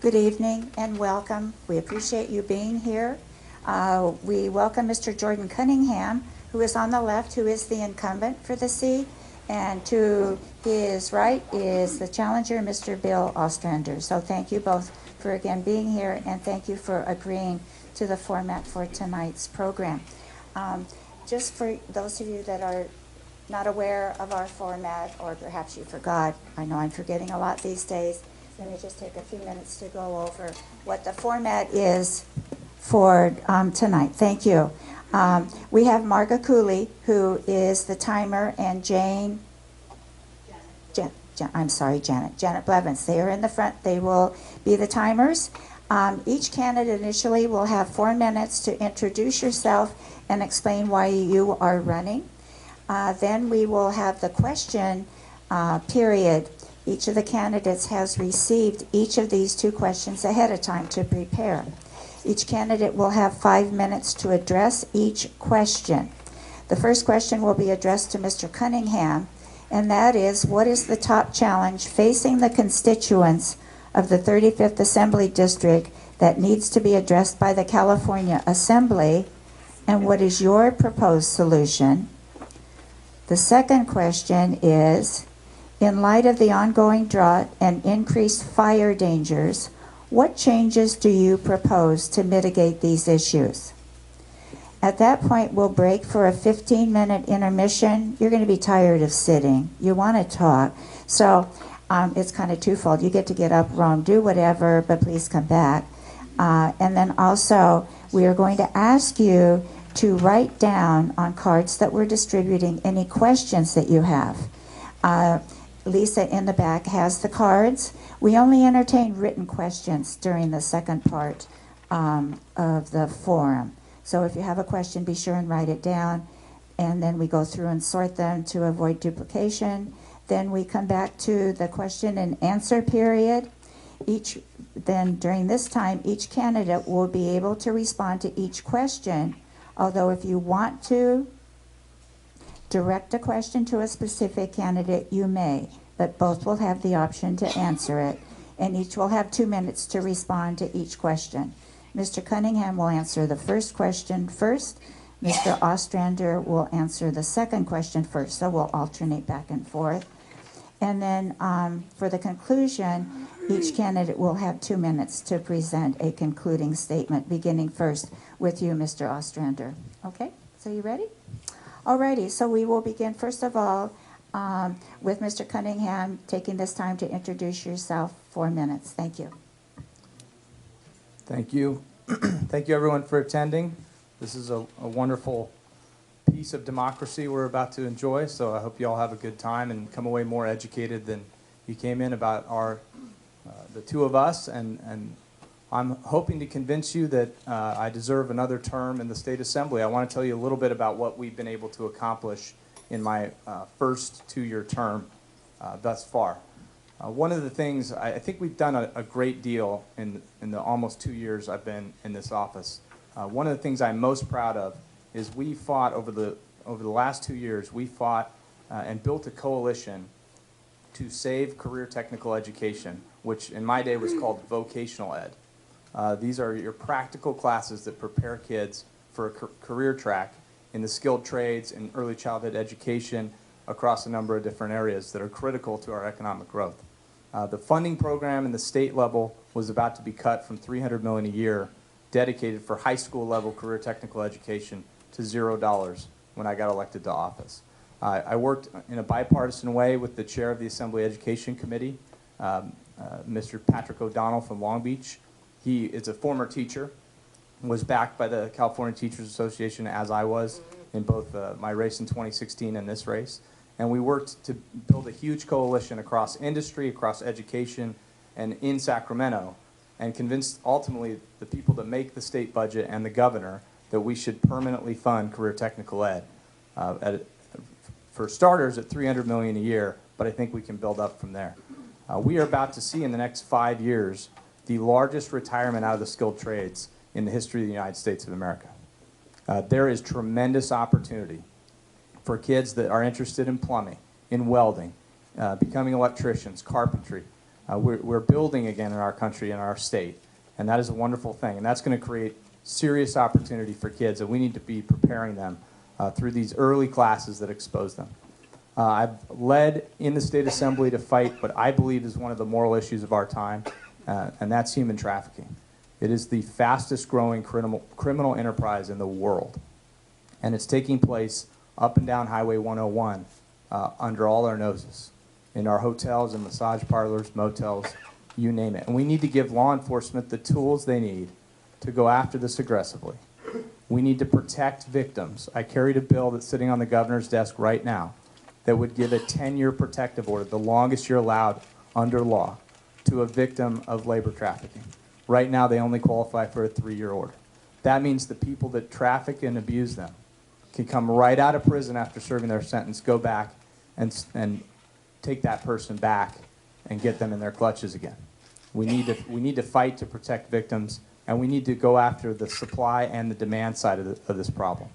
Good evening and welcome. We appreciate you being here. We welcome Mr. Jordan Cunningham, who is on the left, who is the incumbent for the seat, and to his right is the challenger, Mr. Bill Ostrander. So thank you both for again being here, and thank you for agreeing to the format for tonight's program. Just for those of you that are not aware of our format, or perhaps you forgot, I know I'm forgetting a lot these days, let me just take a few minutes to go over what the format is for tonight. Thank you. We have Marga Cooley, who is the timer, and Janet Blevins. They are in the front. They will be the timers. Each candidate initially will have 4 minutes to introduce yourself and explain why you are running. Then we will have the question period. Each of the candidates has received each of these 2 questions ahead of time to prepare. Each candidate will have 5 minutes to address each question. The first question will be addressed to Mr. Cunningham, and that is, what is the top challenge facing the constituents of the 35th Assembly District that needs to be addressed by the California Assembly, and what is your proposed solution? The second question is, in light of the ongoing drought and increased fire dangers, what changes do you propose to mitigate these issues? At that point, we'll break for a 15-minute intermission. You're going to be tired of sitting. You want to talk. So it's kind of twofold. You get to get up, roam, do whatever, but please come back. And then also, we are going to ask you to write down on cards that we're distributing any questions that you have. Lisa in the back has the cards. We only entertain written questions during the second part of the forum. So if you have a question, be sure and write it down. And then we go through and sort them to avoid duplication. Then we come back to the question and answer period. Then during this time, each candidate will be able to respond to each question. Although if you want to direct a question to a specific candidate, you may, but both will have the option to answer it, and each will have 2 minutes to respond to each question. Mr. Cunningham will answer the first question first. Mr. Ostrander will answer the second question first, so we'll alternate back and forth. And then for the conclusion, each candidate will have 2 minutes to present a concluding statement, beginning first with you, Mr. Ostrander. Okay, so you ready? Alrighty, so we will begin first of all with Mr. Cunningham taking this time to introduce yourself. 4 minutes. Thank you. Thank you. Thank you everyone for attending. This is a wonderful piece of democracy we're about to enjoy, so I hope you all have a good time and come away more educated than you came in about the 2 of us, and I'm hoping to convince you that I deserve another term in the State Assembly. I want to tell you a little bit about what we've been able to accomplish in my first 2-year term thus far. One of the things, I think we've done a great deal in the almost 2 years I've been in this office. One of the things I'm most proud of is we fought over the last 2 years, we fought and built a coalition to save career technical education, which in my day was called vocational ed. These are your practical classes that prepare kids for a career track in the skilled trades and early childhood education across a number of different areas that are critical to our economic growth. The funding program in the state level was about to be cut from $300 million a year dedicated for high school level career technical education to $0 when I got elected to office. I worked in a bipartisan way with the chair of the Assembly Education Committee, Mr. Patrick O'Donnell from Long Beach. He is a former teacher, was backed by the California Teachers Association as I was in both my race in 2016 and this race. And we worked to build a huge coalition across industry, across education, and in Sacramento, and convinced ultimately the people that make the state budget and the governor that we should permanently fund career technical ed. For starters, at $300 million a year, but I think we can build up from there. We are about to see in the next 5 years the largest retirement out of the skilled trades in the history of the United States of America. There is tremendous opportunity for kids that are interested in plumbing, in welding, becoming electricians, carpentry, We're building again in our country and our state, and that is a wonderful thing. And that's going to create serious opportunity for kids, and we need to be preparing them through these early classes that expose them. I've led in the state assembly to fight what I believe is one of the moral issues of our time, and that's human trafficking. It is the fastest growing criminal enterprise in the world, and it's taking place up and down Highway 101 under all our noses, in our hotels and massage parlors, motels, you name it. And we need to give law enforcement the tools they need to go after this aggressively. We need to protect victims. I carried a bill that's sitting on the governor's desk right now that would give a 10-year protective order, the longest you're allowed under law, to a victim of labor trafficking. Right now, they only qualify for a 3-year order. That means the people that traffic and abuse them can come right out of prison after serving their sentence, go back and take that person back and get them in their clutches again. We need to fight to protect victims, and we need to go after the supply and the demand side of this problem.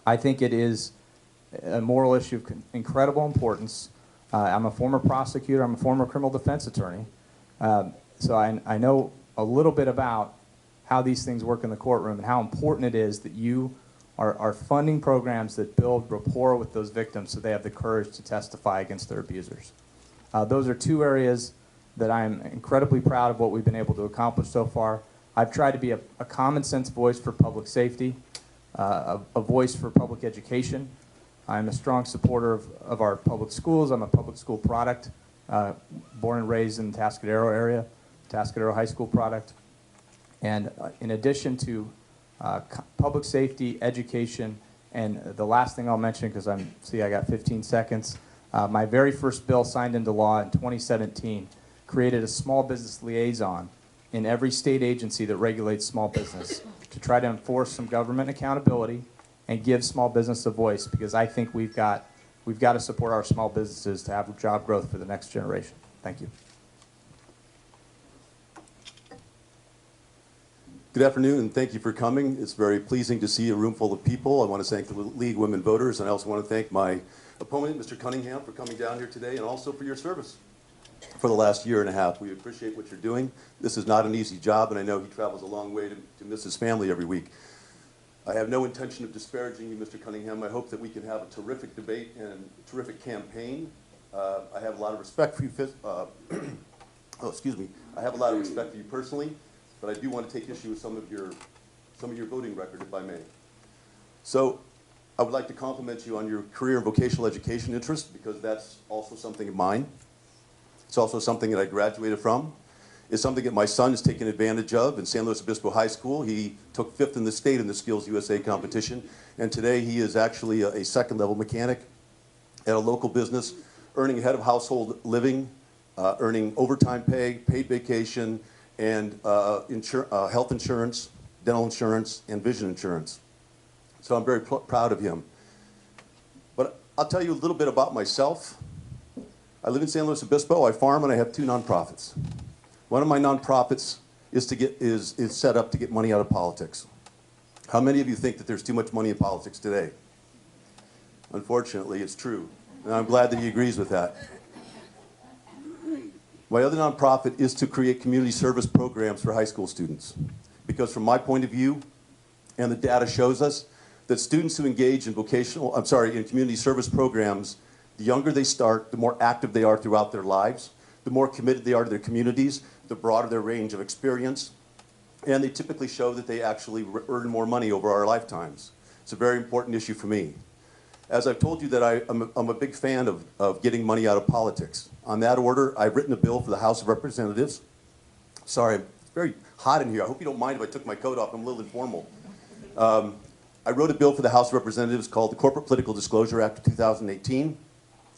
I think it is a moral issue of incredible importance. I'm a former prosecutor. I'm a former criminal defense attorney. So I know a little bit about how these things work in the courtroom and how important it is that you are funding programs that build rapport with those victims so they have the courage to testify against their abusers. Those are two areas that I'm incredibly proud of what we've been able to accomplish so far. I've tried to be a common sense voice for public safety, a voice for public education. I'm a strong supporter of our public schools. I'm a public school product, born and raised in the Tascadero area, Tascadero High School product. And in addition to public safety, education, and the last thing I'll mention, because I got 15 seconds, my very first bill signed into law in 2017 created a small business liaison in every state agency that regulates small business to try to enforce some government accountability and give small business a voice, because I think we've got to support our small businesses to have job growth for the next generation. Thank you. Good afternoon, and thank you for coming. It's very pleasing to see a room full of people. I want to thank the League of Women Voters, and I also want to thank my opponent, Mr. Cunningham, for coming down here today, and also for your service for the last year and a half. We appreciate what you're doing. This is not an easy job, and I know he travels a long way to miss his family every week. I have no intention of disparaging you, Mr. Cunningham. I hope that we can have a terrific debate and a terrific campaign. I have a lot of respect for you. I have a lot of respect for you personally, but I do want to take issue with some of your voting record, if I may. So, I would like to compliment you on your career and vocational education interest, because that's also something of mine. It's also something that I graduated from. It's something that my son has taken advantage of in San Luis Obispo High School. He took 5th in the state in the Skills USA competition, and today he is actually a second-level mechanic at a local business, earning a head of household living, earning overtime pay, paid vacation, and health insurance, dental insurance, and vision insurance. So I'm very proud of him. But I'll tell you a little bit about myself. I live in San Luis Obispo. I farm, and I have 2 nonprofits. One of my nonprofits is set up to get money out of politics. How many of you think that there's too much money in politics today? Unfortunately, it's true, and I'm glad that he agrees with that. My other nonprofit is to create community service programs for high school students, because from my point of view, and the data shows us, that students who engage in in community service programs, the younger they start, the more active they are throughout their lives, the more committed they are to their communities, the broader their range of experience, and they typically show that they actually earn more money over our lifetimes. It's a very important issue for me. As I've told you, that I'm a big fan of getting money out of politics. On that order, I've written a bill for the House of Representatives. Sorry, it's very hot in here. I hope you don't mind if I took my coat off. I'm a little informal. I wrote a bill for the House of Representatives called the Corporate Political Disclosure Act of 2018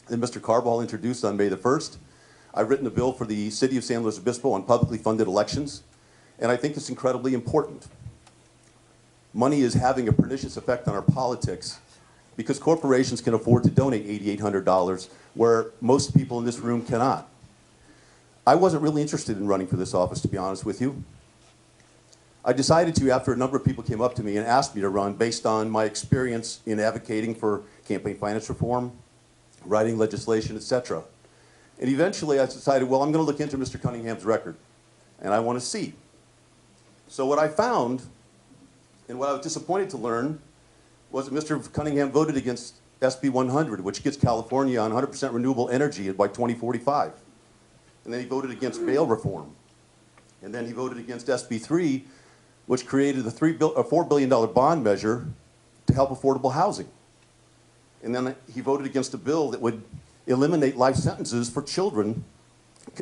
that Mr. Carball introduced on May the 1st. I've written a bill for the City of San Luis Obispo on publicly funded elections, and I think it's incredibly important. Money is having a pernicious effect on our politics because corporations can afford to donate $8,800 where most people in this room cannot. I wasn't really interested in running for this office, to be honest with you. I decided to after a number of people came up to me and asked me to run based on my experience in advocating for campaign finance reform, writing legislation, etc. And eventually I decided, well, I'm going to look into Mr. Cunningham's record, and I want to see. So what I found, and what I was disappointed to learn, was that Mr. Cunningham voted against SB 100, which gets California on 100% renewable energy by 2045. And then he voted against bail reform. And then he voted against SB 3, which created a $4 billion bond measure to help affordable housing. And then he voted against a bill that would eliminate life sentences for children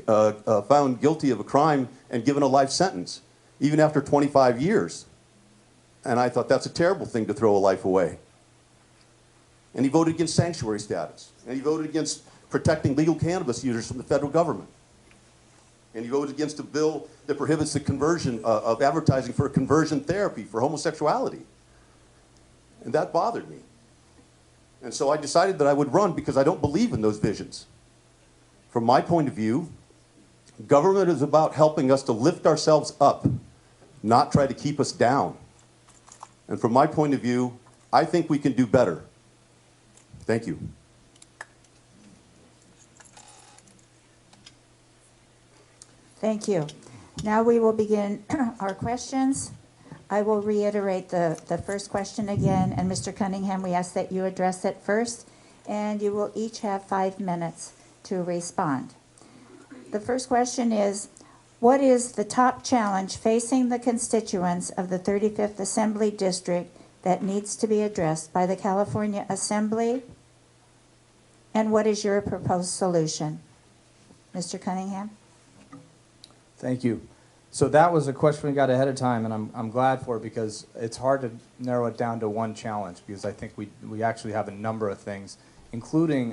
found guilty of a crime and given a life sentence, even after 25 years. And I thought that's a terrible thing to throw a life away. And he voted against sanctuary status. And he voted against protecting legal cannabis users from the federal government. And he voted against a bill that prohibits the conversion of advertising for conversion therapy for homosexuality. And that bothered me. And so I decided that I would run because I don't believe in those visions. From my point of view, government is about helping us to lift ourselves up, not try to keep us down. And from my point of view, I think we can do better. Thank you. Thank you. Now we will begin our questions. I will reiterate the first question again, and Mr. Cunningham, we ask that you address it first, and you will each have 5 minutes to respond. The first question is, what is the top challenge facing the constituents of the 35th Assembly District that needs to be addressed by the California Assembly, and what is your proposed solution? Mr. Cunningham? Thank you. So that was a question we got ahead of time, and I'm glad for it because it's hard to narrow it down to one challenge because I think we actually have a number of things, including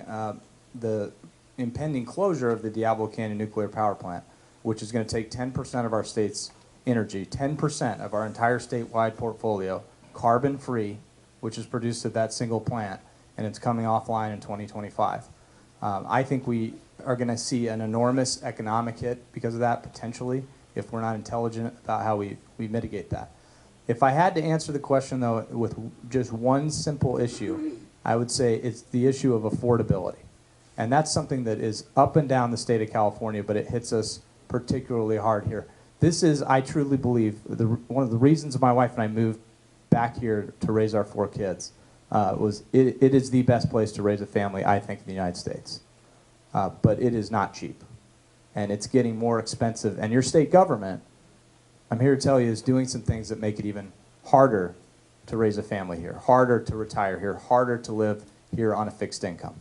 the impending closure of the Diablo Canyon nuclear power plant, which is going to take 10% of our state's energy, 10% of our entire statewide portfolio, carbon-free, which is produced at that single plant, and it's coming offline in 2025. I think we are going to see an enormous economic hit because of that, potentially, if we're not intelligent about how we mitigate that. If I had to answer the question, though, with just one simple issue, I would say it's the issue of affordability. And that's something that is up and down the state of California, but it hits us particularly hard here. This is, I truly believe, one of the reasons my wife and I moved back here to raise our 4 kids was it is the best place to raise a family, I think, in the United States. But it is not cheap. And it's getting more expensive. And your state government, I'm here to tell you, is doing some things that make it even harder to raise a family here, harder to retire here, harder to live here on a fixed income.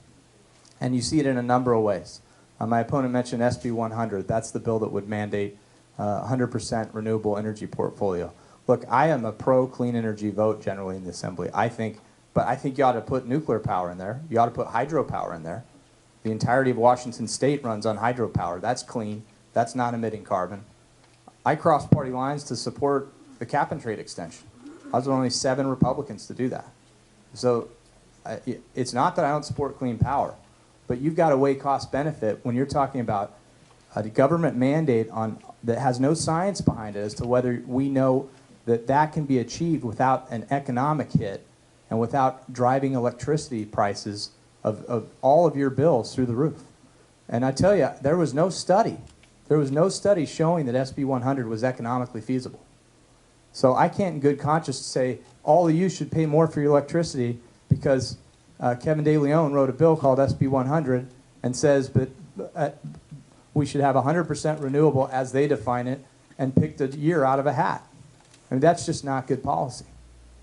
And you see it in a number of ways. My opponent mentioned SB 100. That's the bill that would mandate 100% renewable energy portfolio. Look, I am a pro-clean energy vote generally in the Assembly. But I think you ought to put nuclear power in there. You ought to put hydropower in there. The entirety of Washington State runs on hydropower. That's clean. That's not emitting carbon. I crossed party lines to support the cap-and-trade extension. I was one of only 7 Republicans to do that. So it's not that I don't support clean power, but you've got to weigh cost-benefit when you're talking about a government mandate that has no science behind it as to whether we know that can be achieved without an economic hit and without driving electricity prices of all of your bills through the roof. And I tell you, there was no study. There was no study showing that SB 100 was economically feasible. So I can't in good conscience say all of you should pay more for your electricity because Kevin De Leon wrote a bill called SB 100 and says that we should have 100% renewable as they define it and picked a year out of a hat. I mean, that's just not good policy.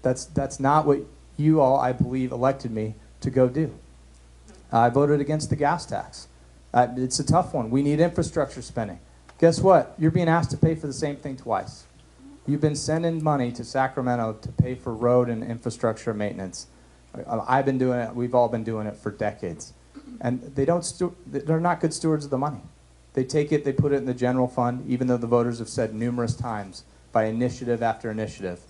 That's not what you all, I believe, elected me to go do. I voted against the gas tax. It's a tough one. We need infrastructure spending. Guess what? You're being asked to pay for the same thing twice. You've been sending money to Sacramento to pay for road and infrastructure maintenance. I've been doing it. We've all been doing it for decades. And they're not good stewards of the money. They take it, they put it in the general fund, even though the voters have said numerous times by initiative after initiative,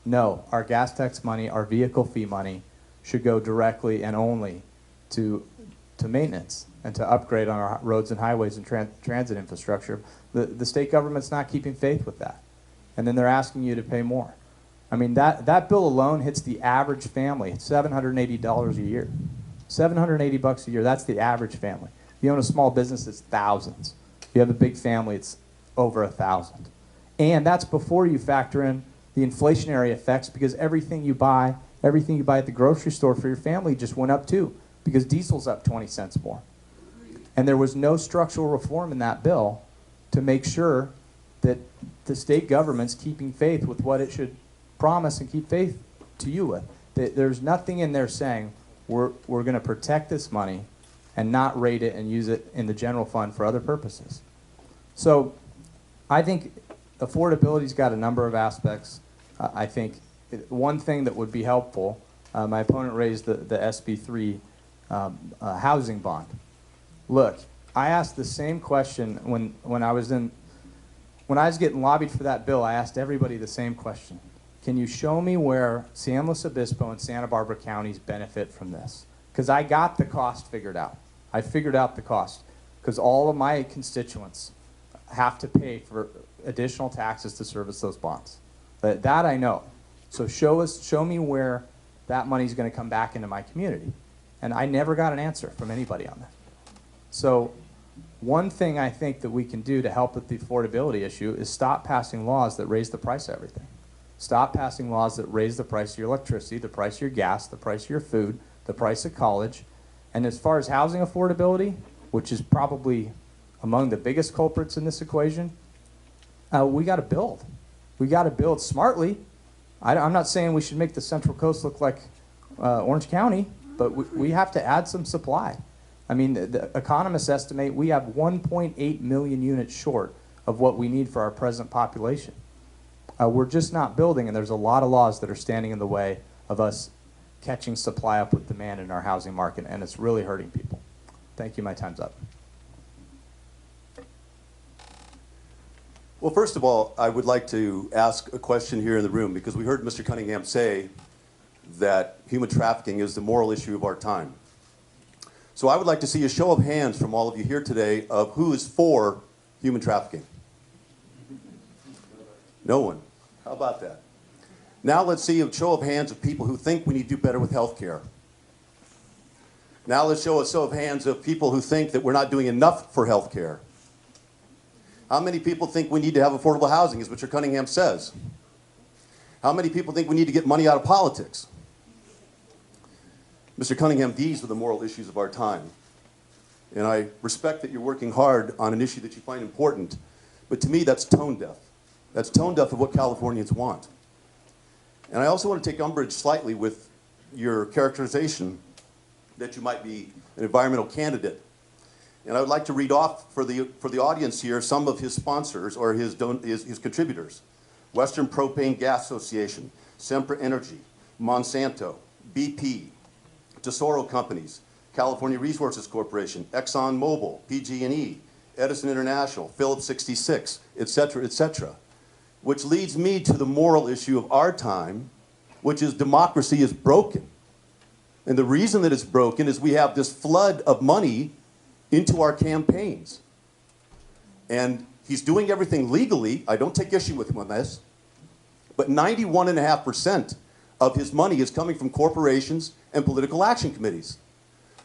no, our gas tax money, our vehicle fee money should go directly and only to maintenance and to upgrade on our roads and highways and transit infrastructure. The state government's not keeping faith with that. And then they're asking you to pay more. I mean, that bill alone hits the average family $780 a year. $780 a year, that's the average family. If you own a small business, it's thousands. If you have a big family, it's over 1,000. And that's before you factor in the inflationary effects, because everything you buy at the grocery store for your family just went up too, because diesel's up 20 cents more. And there was no structural reform in that bill to make sure that the state government's keeping faith with what it should promise and keep faith to you with. There's nothing in there saying we're going to protect this money and not rate it and use it in the general fund for other purposes. So I think affordability's got a number of aspects. I think one thing that would be helpful, my opponent raised the SB3 housing bond. Look, I asked the same question when I was getting lobbied for that bill. I asked everybody the same question. Can you show me where San Luis Obispo and Santa Barbara counties benefit from this? Because I got the cost figured out. I figured out the cost because all of my constituents have to pay for additional taxes to service those bonds. But that I know. So show me where that money's going to come back into my community. And I never got an answer from anybody on that. So one thing I think that we can do to help with the affordability issue is stop passing laws that raise the price of everything. Stop passing laws that raise the price of your electricity, the price of your gas, the price of your food, the price of college. And as far as housing affordability, which is probably among the biggest culprits in this equation, we got to build. We got to build smartly. I'm not saying we should make the Central Coast look like Orange County, but we have to add some supply. I mean, the economists estimate we have 1.8 million units short of what we need for our present population. We're just not building, and there's a lot of laws that are standing in the way of us catching supply up with demand in our housing market, and it's really hurting people. Thank you. My time's up. Well, first of all, I would like to ask a question here in the room, because we heard Mr. Cunningham say that human trafficking is the moral issue of our time. So I would like to see a show of hands from all of you here today of who is for human trafficking. No one. How about that? Now let's see a show of hands of people who think we need to do better with health care. Now let's show a show of hands of people who think that we're not doing enough for health care. How many people think we need to have affordable housing, as Mr. Cunningham says? How many people think we need to get money out of politics? Mr. Cunningham, these are the moral issues of our time. And I respect that you're working hard on an issue that you find important, but to me that's tone deaf. That's tone deaf of what Californians want. And I also want to take umbrage slightly with your characterization that you might be an environmental candidate. And I would like to read off for the audience here some of his sponsors or his contributors. Western Propane Gas Association, Sempra Energy, Monsanto, BP, Tesoro Companies, California Resources Corporation, Exxon Mobil, PG&E, Edison International, Phillips 66, et cetera, which leads me to the moral issue of our time, which is democracy is broken. And the reason that it's broken is we have this flood of money into our campaigns. And he's doing everything legally. I don't take issue with him on this. But 91.5% of his money is coming from corporations and political action committees.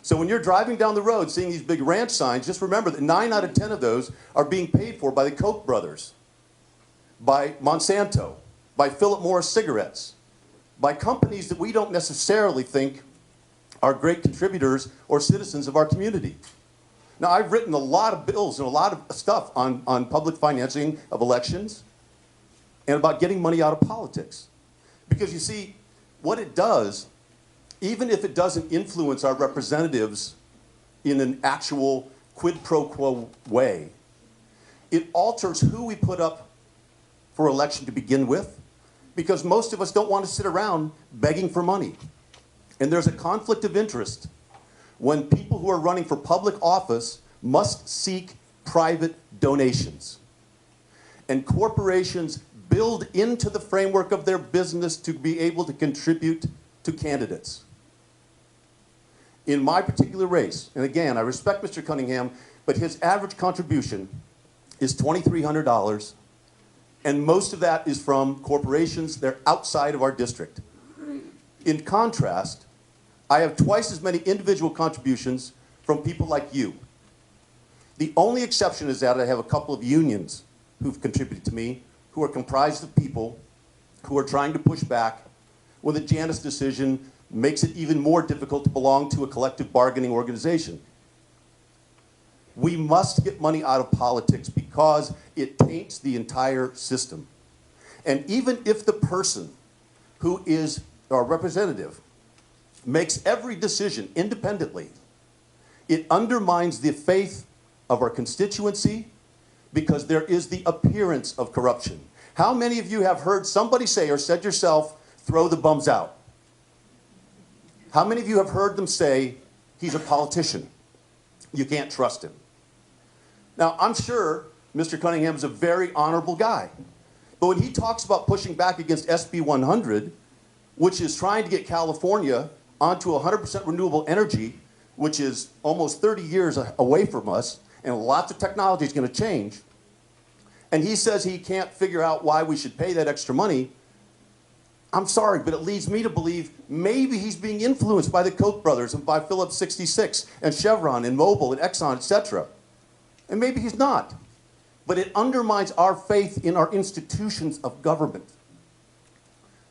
So when you're driving down the road seeing these big ranch signs, just remember that 9 out of 10 of those are being paid for by the Koch brothers, by Monsanto, by Philip Morris cigarettes, by companies that we don't necessarily think are great contributors or citizens of our community. Now, I've written a lot of bills and a lot of stuff on public financing of elections and about getting money out of politics. Because you see, what it does, even if it doesn't influence our representatives in an actual quid pro quo way, it alters who we put up for election to begin with, because most of us don't want to sit around begging for money. And there's a conflict of interest when people who are running for public office must seek private donations. And corporations build into the framework of their business to be able to contribute to candidates. In my particular race, and again, I respect Mr. Cunningham, but his average contribution is $2,300, and most of that is from corporations that are outside of our district. In contrast, I have twice as many individual contributions from people like you, The only exception is that I have a couple of unions who've contributed to me, who are comprised of people who are trying to push back when the Janus decision makes it even more difficult to belong to a collective bargaining organization. We must get money out of politics because it taints the entire system. And even if the person who is our representative makes every decision independently, it undermines the faith of our constituency because there is the appearance of corruption. How many of you have heard somebody say or said yourself, throw the bums out? How many of you have heard them say, he's a politician, you can't trust him? Now, I'm sure Mr. Cunningham is a very honorable guy. But when he talks about pushing back against SB 100, which is trying to get California onto 100% renewable energy, which is almost 30 years away from us, and lots of technology is going to change, and he says he can't figure out why we should pay that extra money, I'm sorry, but it leads me to believe maybe he's being influenced by the Koch brothers and by Phillips 66 and Chevron and Mobil and Exxon, etc. And maybe he's not. But it undermines our faith in our institutions of government.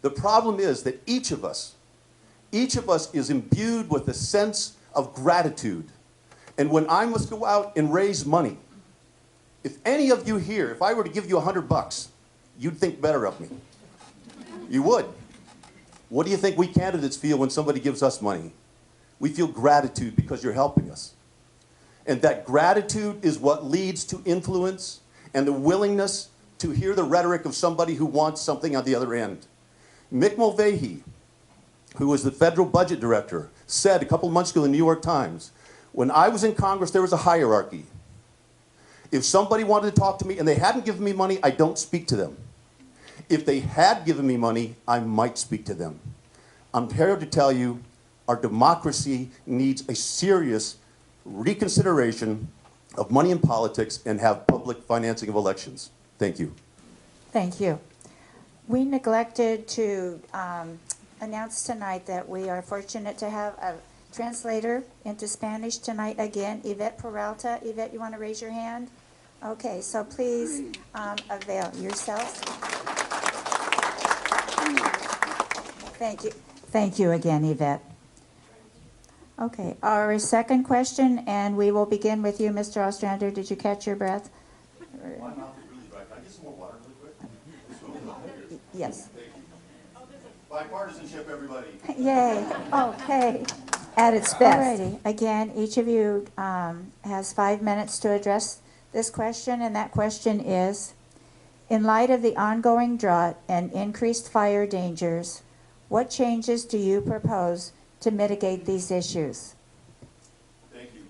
The problem is that each of us is imbued with a sense of gratitude. And when I must go out and raise money, if any of you here, if I were to give you $100, you'd think better of me. You would. What do you think we candidates feel when somebody gives us money? We feel gratitude because you're helping us. And that gratitude is what leads to influence and the willingness to hear the rhetoric of somebody who wants something on the other end. Mick Mulvaney, who was the federal budget director, said a couple of months ago in the New York Times, when I was in Congress, there was a hierarchy. If somebody wanted to talk to me and they hadn't given me money, I don't speak to them. If they had given me money, I might speak to them. I'm here to tell you, our democracy needs a serious reconsideration of money in politics and have public financing of elections. Thank you. Thank you. We neglected to announce tonight that we are fortunate to have a translator into Spanish tonight again, Yvette Peralta. Yvette, you want to raise your hand? Okay, so please avail yourself. Thank you. Thank you again, Yvette. Okay, our second question, and we will begin with you, Mr. Ostrander. Did you catch your breath? My mouth is really dry. Can I get some more water really quick? Yes. Bipartisanship, everybody. Yay. Okay. At its best. Alrighty. Again, each of you has 5 minutes to address this question, and that question is, in light of the ongoing drought and increased fire dangers, what changes do you propose to mitigate these issues? Thank you.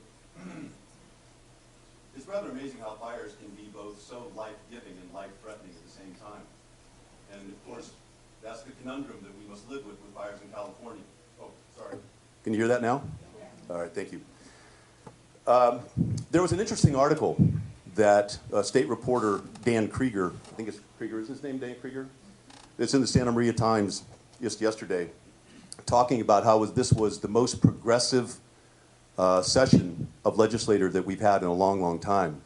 It's rather amazing how fires can be both so life-giving and life-threatening at the same time. And of course, that's the conundrum that we must live with fires in California. Oh, sorry. Can you hear that now? All right, thank you. There was an interesting article that state reporter Dan Krieger, I think it's Krieger, is his name Dan Krieger? It's in the Santa Maria Times just yesterday, talking about how this was the most progressive session of legislature that we've had in a long, long time.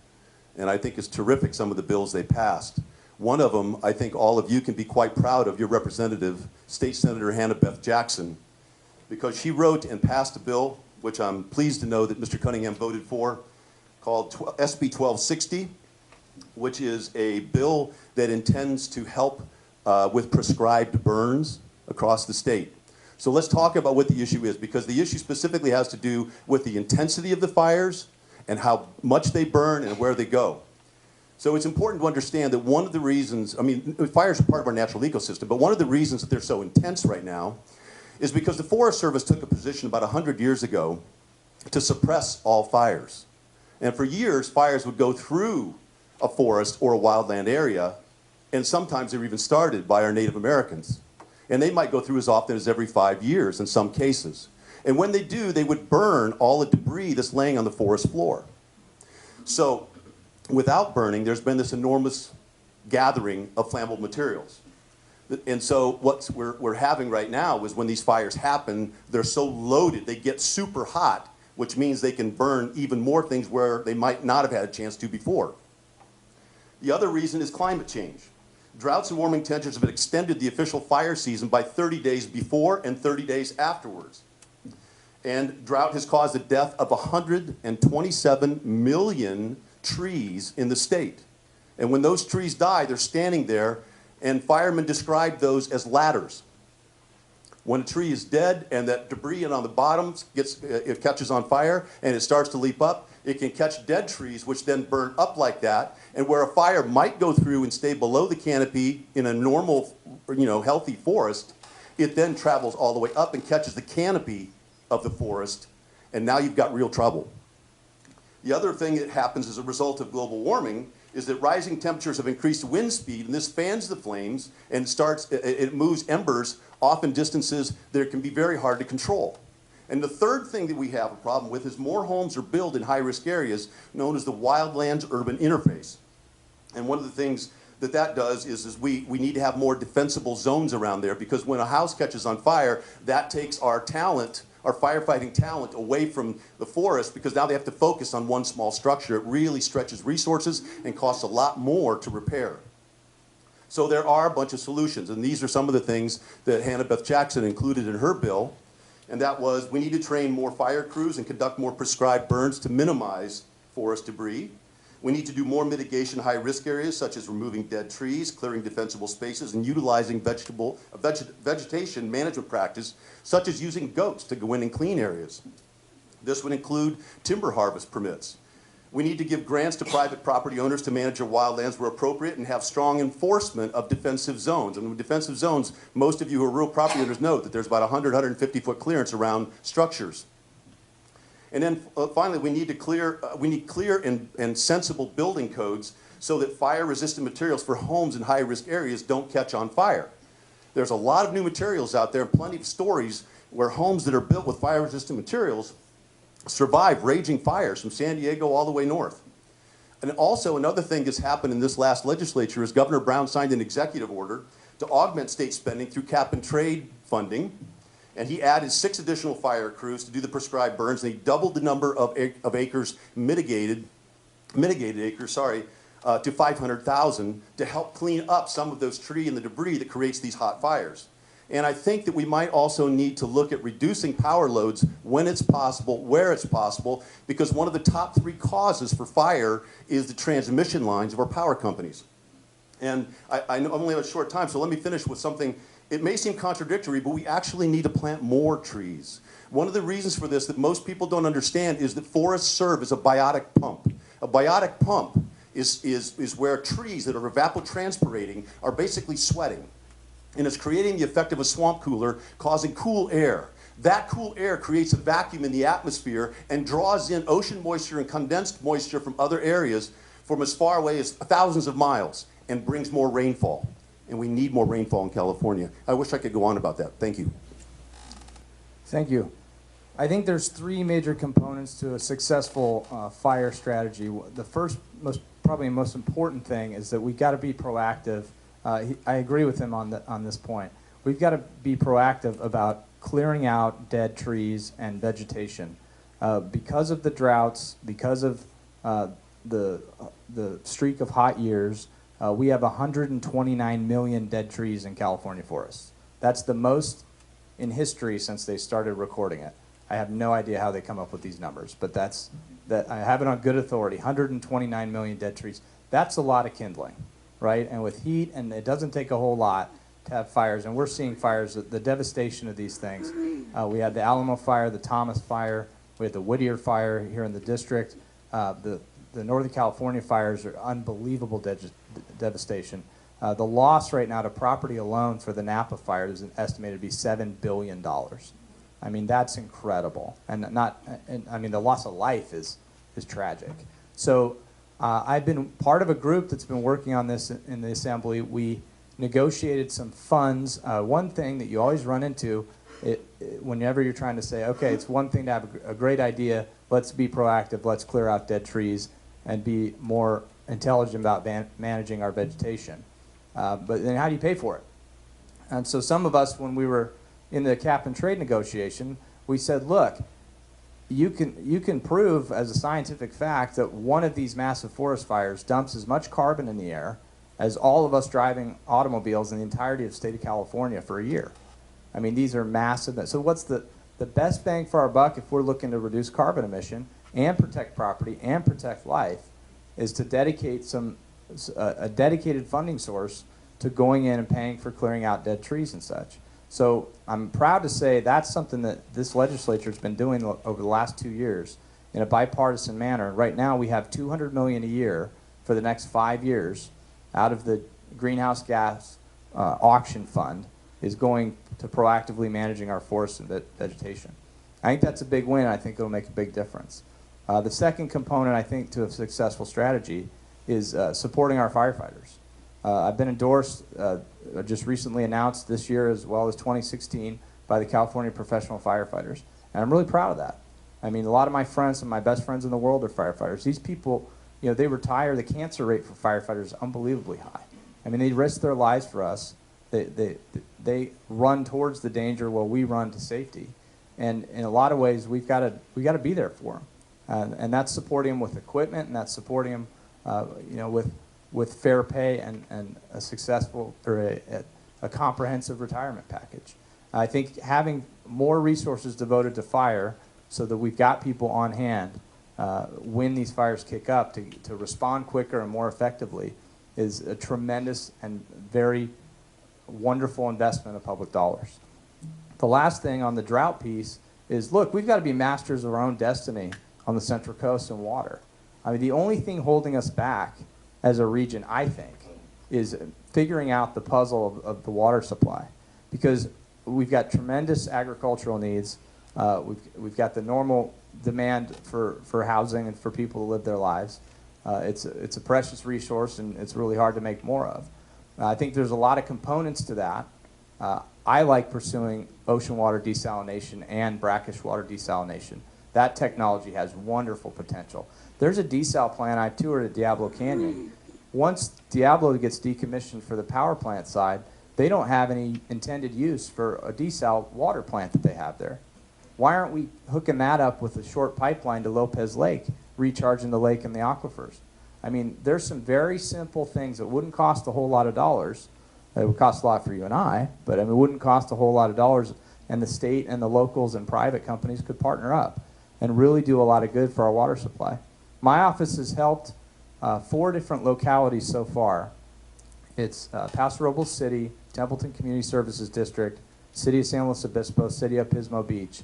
And I think it's terrific, some of the bills they passed. One of them, I think all of you can be quite proud of, your representative, State Senator Hannah Beth Jackson, because she wrote and passed a bill, which I'm pleased to know that Mr. Cunningham voted for, called SB 1260, which is a bill that intends to help with prescribed burns across the state. So let's talk about what the issue is, because the issue specifically has to do with the intensity of the fires and how much they burn and where they go. So it's important to understand that one of the reasons, I mean, fires are part of our natural ecosystem, but one of the reasons that they're so intense right now is because the Forest Service took a position about 100 years ago to suppress all fires. And for years, fires would go through a forest or a wildland area, and sometimes they were even started by our Native Americans. And they might go through as often as every 5 years in some cases. And when they do, they would burn all the debris that's laying on the forest floor. So without burning, there's been this enormous gathering of flammable materials. And so what we're having right now is when these fires happen, they're so loaded, they get super hot, which means they can burn even more things where they might not have had a chance to before. The other reason is climate change. Droughts and warming temperatures have extended the official fire season by 30 days before and 30 days afterwards. And drought has caused the death of 127 million trees in the state. And when those trees die, they're standing there, and firemen describe those as ladders. When a tree is dead and that debris on the bottom it catches on fire and it starts to leap up, it can catch dead trees, which then burn up like that. And where a fire might go through and stay below the canopy in a normal, healthy forest, it then travels all the way up and catches the canopy of the forest, and now you've got real trouble. The other thing that happens as a result of global warming is that rising temperatures have increased wind speed, and this fans the flames and it moves embers off in distances that can be very hard to control. And the third thing that we have a problem with is more homes are built in high-risk areas known as the wildlands-urban interface. And one of the things that does is we need to have more defensible zones around there, because when a house catches on fire, that takes our talent, our firefighting talent, away from the forest, because now they have to focus on one small structure. It really stretches resources and costs a lot more to repair. So there are a bunch of solutions, and these are some of the things that Hannah Beth Jackson included in her bill, and that was we need to train more fire crews and conduct more prescribed burns to minimize forest debris. We need to do more mitigation in high-risk areas, such as removing dead trees, clearing defensible spaces, and utilizing vegetation management practice, such as using goats to go in and clean areas. This would include timber harvest permits. We need to give grants to private property owners to manage their wildlands where appropriate and have strong enforcement of defensive zones. And with defensive zones, most of you who are real property owners know that there's about 100, 150-foot clearance around structures. And then finally, we need clear and sensible building codes so that fire-resistant materials for homes in high-risk areas don't catch on fire. There's a lot of new materials out there and plenty of stories where homes that are built with fire-resistant materials survive raging fires from San Diego all the way north. And also another thing that's happened in this last legislature is Governor Brown signed an executive order to augment state spending through cap-and-trade funding. And he added 6 additional fire crews to do the prescribed burns, and he doubled the number of acres, mitigated acres, to 500,000 to help clean up some of those trees and the debris that creates these hot fires. And I think that we might also need to look at reducing power loads when it's possible, where it's possible, because one of the top 3 causes for fire is the transmission lines of our power companies. And I know I only have a short time, so let me finish with something. It may seem contradictory, but we actually need to plant more trees. One of the reasons for this that most people don't understand is that forests serve as a biotic pump. A biotic pump is where trees that are evapotranspirating are basically sweating. And it's creating the effect of a swamp cooler, causing cool air. That cool air creates a vacuum in the atmosphere and draws in ocean moisture and condensed moisture from other areas from as far away as thousands of miles and brings more rainfall. And we need more rainfall in California. I wish I could go on about that. Thank you. Thank you. I think there's 3 major components to a successful fire strategy. The first, probably most important thing is that we've got to be proactive. I agree with him on this point. We've got to be proactive about clearing out dead trees and vegetation. Because of the droughts, because of the streak of hot years, we have 129 million dead trees in California forests. That's the most in history since they started recording it. I have no idea how they come up with these numbers, but I have it on good authority. 129 million dead trees. That's a lot of kindling, right? And with heat, and it doesn't take a whole lot to have fires, and we're seeing fires, the devastation of these things. We had the Alamo fire, the Thomas fire, we had the Whittier fire here in the district. The Northern California fires are unbelievable devastation. The loss right now to property alone for the Napa fire is estimated to be $7 billion. I mean, that's incredible. And the loss of life is tragic. So I've been part of a group that's been working on this in the Assembly. We negotiated some funds. One thing that you always run into whenever you're trying to say, okay, it's one thing to have a great idea, let's be proactive, let's clear out dead trees, and be more intelligent about managing our vegetation. But then how do you pay for it? And so some of us, when we were in the cap and trade negotiation, we said, look, you can prove as a scientific fact that one of these massive forest fires dumps as much carbon in the air as all of us driving automobiles in the entirety of the state of California for a year. I mean, these are massive. So what's the best bang for our buck if we're looking to reduce carbon emission and protect property and protect life is to dedicate a dedicated funding source to going in and paying for clearing out dead trees and such. So I'm proud to say that's something that this legislature has been doing over the last 2 years in a bipartisan manner. And right now we have $200 million a year for the next 5 years out of the greenhouse gas auction fund is going to proactively managing our forests and vegetation. I think that's a big win. I think it'll make a big difference. The second component, I think, to a successful strategy is supporting our firefighters. I've been endorsed, just recently announced this year as well as 2016 by the California Professional Firefighters. And I'm really proud of that. I mean, a lot of my friends, some of my best friends in the world are firefighters. These people, you know, they retire. The cancer rate for firefighters is unbelievably high. I mean, they risk their lives for us. They run towards the danger while we run to safety. And in a lot of ways, we got to be there for them. And that's supporting them with equipment, and that's supporting them, you know, with fair pay and a successful or a comprehensive retirement package. I think having more resources devoted to fire so that we've got people on hand when these fires kick up to respond quicker and more effectively is a tremendous and very wonderful investment of public dollars. The last thing on the drought piece is, look, we've got to be masters of our own destiny on the Central Coast and water. I mean, the only thing holding us back as a region, I think, is figuring out the puzzle of the water supply, because we've got tremendous agricultural needs. We've got the normal demand for housing and for people to live their lives. It's a precious resource, and it's really hard to make more of. I think there's a lot of components to that. I like pursuing ocean water desalination and brackish water desalination. That technology has wonderful potential. There's a desal plant I toured at Diablo Canyon. Once Diablo gets decommissioned for the power plant side, they don't have any intended use for a desal water plant that they have there. Why aren't we hooking that up with a short pipeline to Lopez Lake, recharging the lake and the aquifers? I mean, there's some very simple things that wouldn't cost a whole lot of dollars. It would cost a lot for you and I, but I mean, it wouldn't cost a whole lot of dollars, and the state and the locals and private companies could partner up and really do a lot of good for our water supply. My office has helped 4 different localities so far. It's Paso Robles City, Templeton Community Services District, City of San Luis Obispo, City of Pismo Beach,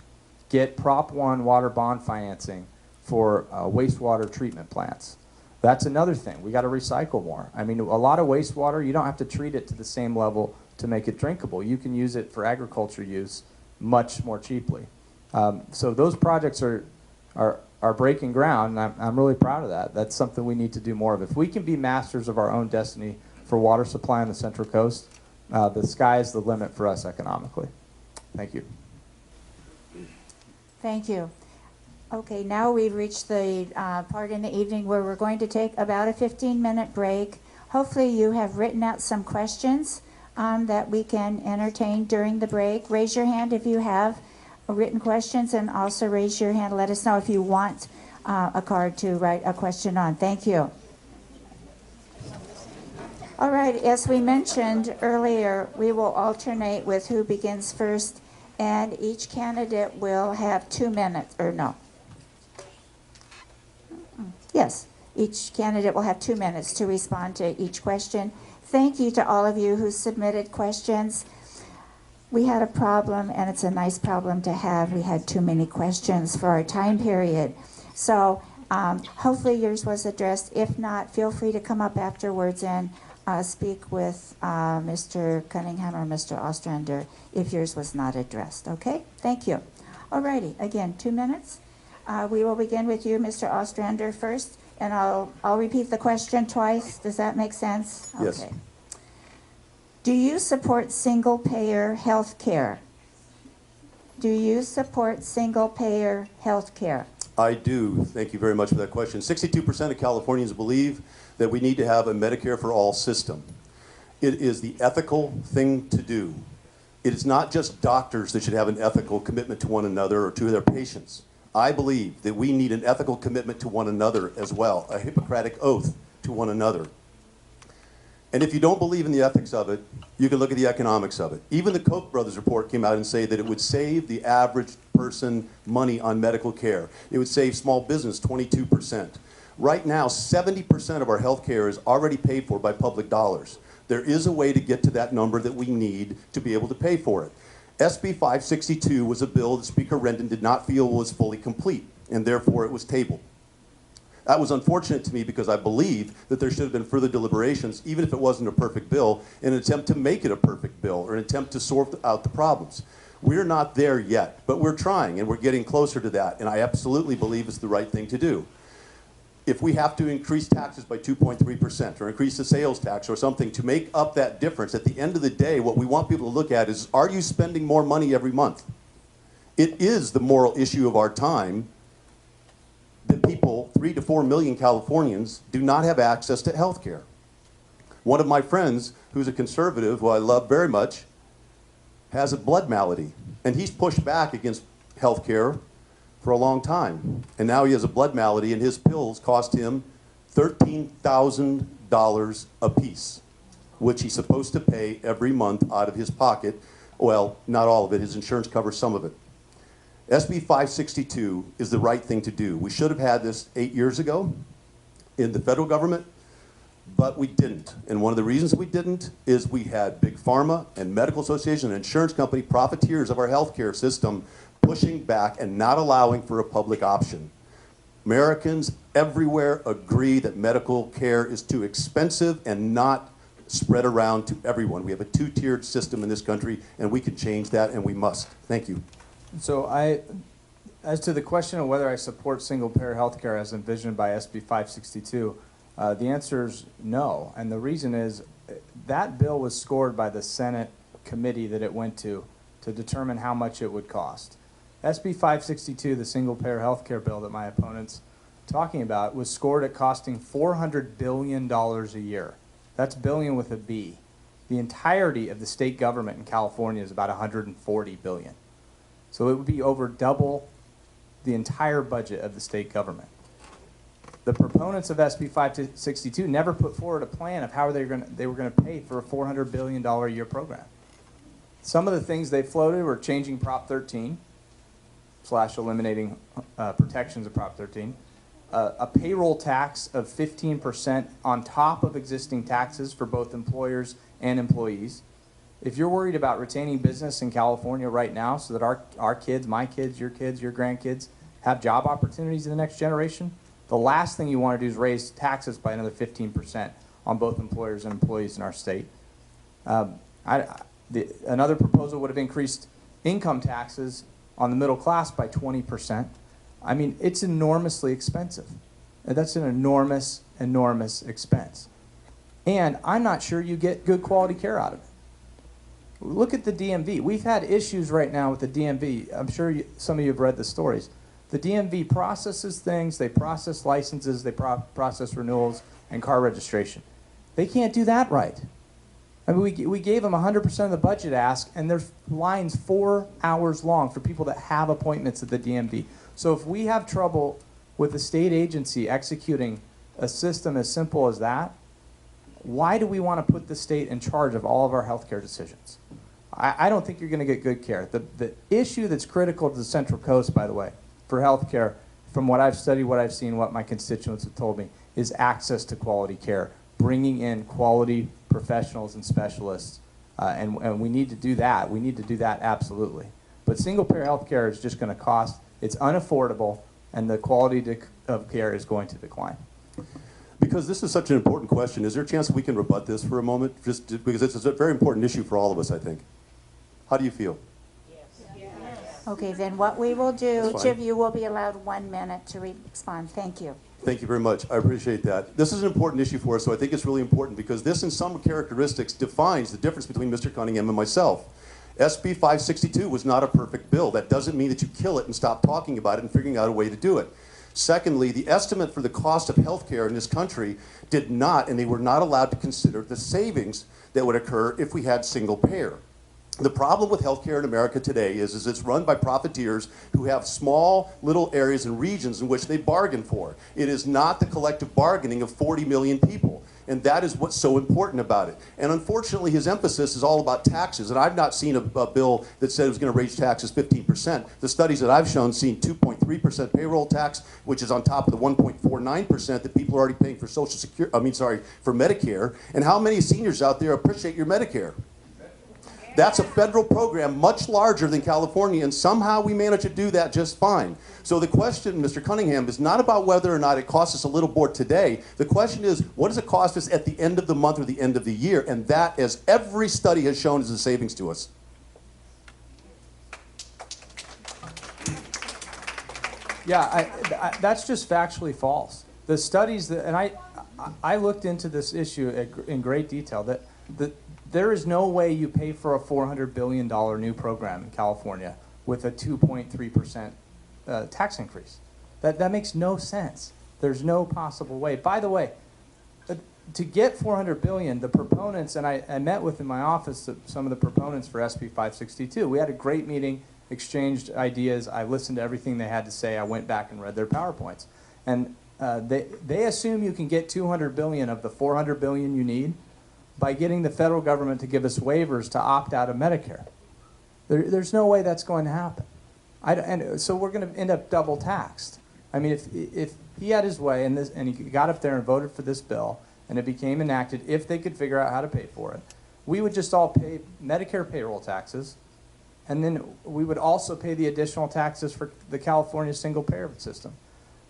get Prop 1 water bond financing for wastewater treatment plants. That's another thing. We got to recycle more. I mean, a lot of wastewater, you don't have to treat it to the same level to make it drinkable. You can use it for agriculture use much more cheaply. So those projects are breaking ground, and I'm really proud of that. That's something we need to do more of. If we can be masters of our own destiny for water supply on the Central Coast, the sky is the limit for us economically. Thank you. Thank you. Okay, now we've reached the part in the evening where we're going to take about a 15-minute break. Hopefully you have written out some questions that we can entertain during the break. Raise your hand if you have written questions, and also raise your hand. Let us know if you want a card to write a question on. Thank you. All right, as we mentioned earlier, we will alternate with who begins first, and each candidate will have 2 minutes, or no. Yes, each candidate will have 2 minutes to respond to each question. Thank you to all of you who submitted questions. We had a problem, and it's a nice problem to have. We had too many questions for our time period. So hopefully yours was addressed. If not, feel free to come up afterwards and speak with Mr. Cunningham or Mr. Ostrander if yours was not addressed. Okay? Thank you. All righty. Again, 2 minutes. We will begin with you, Mr. Ostrander, first, and I'll repeat the question twice. Does that make sense? Yes. Okay. Do you support single-payer health care? Do you support single-payer health care? I do. Thank you very much for that question. 62% of Californians believe that we need to have a Medicare for all system. It is the ethical thing to do. It is not just doctors that should have an ethical commitment to one another or to their patients. I believe that we need an ethical commitment to one another as well, a Hippocratic oath to one another. And if you don't believe in the ethics of it, you can look at the economics of it. Even the Koch brothers report came out and say that it would save the average person money on medical care. It would save small business 22%. Right now, 70% of our health care is already paid for by public dollars. There is a way to get to that number that we need to be able to pay for it. SB 562 was a bill that Speaker Rendon did not feel was fully complete, and therefore it was tabled. That was unfortunate to me because I believe that there should have been further deliberations, even if it wasn't a perfect bill, in an attempt to make it a perfect bill or an attempt to sort out the problems. We're not there yet, but we're trying and we're getting closer to that, and I absolutely believe it's the right thing to do. If we have to increase taxes by 2.3% or increase the sales tax or something to make up that difference, at the end of the day, what we want people to look at is, are you spending more money every month? It is the moral issue of our time that people, 3 to 4 million Californians, do not have access to health care. One of my friends, who's a conservative, who I love very much, has a blood malady, and he's pushed back against health care for a long time. And now he has a blood malady, and his pills cost him $13,000 a piece, which he's supposed to pay every month out of his pocket. Well, not all of it. His insurance covers some of it. SB 562 is the right thing to do. We should have had this 8 years ago in the federal government, but we didn't. And one of the reasons we didn't is we had Big Pharma and medical association and insurance company profiteers of our healthcare system pushing back and not allowing for a public option. Americans everywhere agree that medical care is too expensive and not spread around to everyone. We have a two-tiered system in this country, and we can change that, and we must. Thank you. So as to the question of whether I support single-payer health care as envisioned by SB 562, the answer is no. And the reason is that bill was scored by the Senate committee that it went to determine how much it would cost. SB 562, the single-payer health care bill that my opponent's talking about, was scored at costing $400 billion a year. That's billion with a B. The entirety of the state government in California is about $140 billion. So it would be over double the entire budget of the state government. The proponents of SB 562 never put forward a plan of how they were going to pay for a $400 billion a year program. Some of the things they floated were changing Prop 13 / eliminating protections of Prop 13, a payroll tax of 15% on top of existing taxes for both employers and employees. If you're worried about retaining business in California right now so that our kids, my kids, your grandkids have job opportunities in the next generation, the last thing you want to do is raise taxes by another 15% on both employers and employees in our state. Another proposal would have increased income taxes on the middle class by 20%. I mean, it's enormously expensive. That's an enormous, enormous expense. And I'm not sure you get good quality care out of it. Look at the DMV. We've had issues right now with the DMV. I'm sure some of you have read the stories. The DMV processes things. They process licenses. They process renewals and car registration. They can't do that right. I mean, we gave them 100% of the budget ask, and there's lines 4 hours long for people that have appointments at the DMV. So if we have trouble with the state agency executing a system as simple as that, why do we want to put the state in charge of all of our healthcare decisions? I don't think you're going to get good care. The issue that's critical to the Central Coast, by the way, for healthcare, from what I've studied, what I've seen, what my constituents have told me, is access to quality care, bringing in quality professionals and specialists, and we need to do that. We need to do that absolutely. But single-payer healthcare is just going to cost. It's unaffordable, and the quality of care is going to decline. Because this is such an important question, is there a chance that we can rebut this for a moment? Just because it's a very important issue for all of us, I think. How do you feel? Okay, then what we will do, each of you will be allowed 1 minute to respond. Thank you. Thank you very much. I appreciate that. This is an important issue for us, so I think it's really important because this, in some characteristics, defines the difference between Mr. Cunningham and myself. SB 562 was not a perfect bill. That doesn't mean that you kill it and stop talking about it and figuring out a way to do it. Secondly, the estimate for the cost of health care in this country did not, and they were not allowed to consider the savings that would occur if we had single payer. The problem with healthcare in America today is it's run by profiteers who have small little areas and regions in which they bargain for. It is not the collective bargaining of 40 million people. And that is what's so important about it. And unfortunately, his emphasis is all about taxes. And I've not seen a bill that said it was going to raise taxes 15%. The studies that I've shown seen 2.3% payroll tax, which is on top of the 1.49% that people are already paying for Social Security. For Medicare. And how many seniors out there appreciate your Medicare? That's a federal program much larger than California, and somehow we manage to do that just fine. So the question, Mr. Cunningham, is not about whether or not it costs us a little more today. The question is, what does it cost us at the end of the month or the end of the year? And that, as every study has shown, is a savings to us. Yeah, that's just factually false. The studies that, and I looked into this issue in great detail, that there is no way you pay for a $400 billion new program in California with a 2.3% tax increase. That makes no sense. There's no possible way. By the way, to get $400 billion, the proponents, and I met with in my office some of the proponents for SB 562. We had a great meeting, exchanged ideas. I listened to everything they had to say. I went back and read their PowerPoints. And they assume you can get $200 billion of the $400 billion you need by getting the federal government to give us waivers to opt out of Medicare. There's no way that's going to happen. And so we're going to end up double taxed. I mean, if he had his way and he got up there and voted for this bill and it became enacted, if they could figure out how to pay for it, we would just all pay Medicare payroll taxes, and then we would also pay the additional taxes for the California single payer system.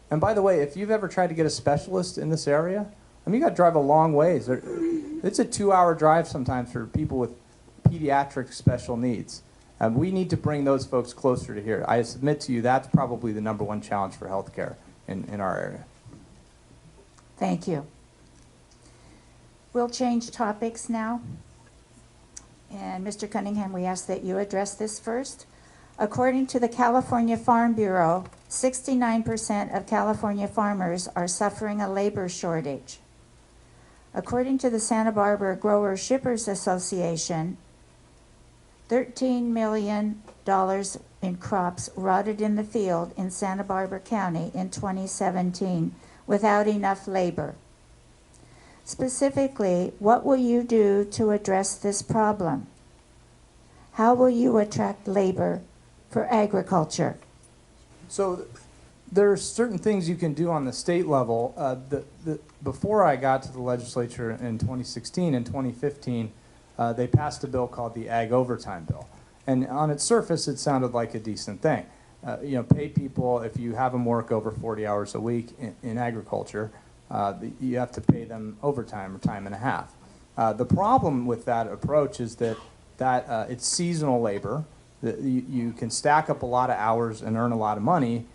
And by the way, if you've ever tried to get a specialist in this area, I mean, you got to drive a long ways. It's a 2-hour drive sometimes for people with pediatric special needs. We need to bring those folks closer to here. I submit to you that's probably the #1 challenge for healthcare in our area. Thank you. We'll change topics now. And Mr. Cunningham, we ask that you address this first. According to the California Farm Bureau, 69% of California farmers are suffering a labor shortage. According to the Santa Barbara Growers Shippers Association, $13 million in crops rotted in the field in Santa Barbara County in 2017 without enough labor. Specifically, what will you do to address this problem? How will you attract labor for agriculture? So there are certain things you can do on the state level. Before I got to the legislature in 2016 and 2015, they passed a bill called the Ag Overtime Bill. And on its surface, it sounded like a decent thing. Pay people, if you have them work over 40 hours a week in agriculture, you have to pay them overtime or time and a half. The problem with that approach is that it's seasonal labor. You can stack up a lot of hours and earn a lot of money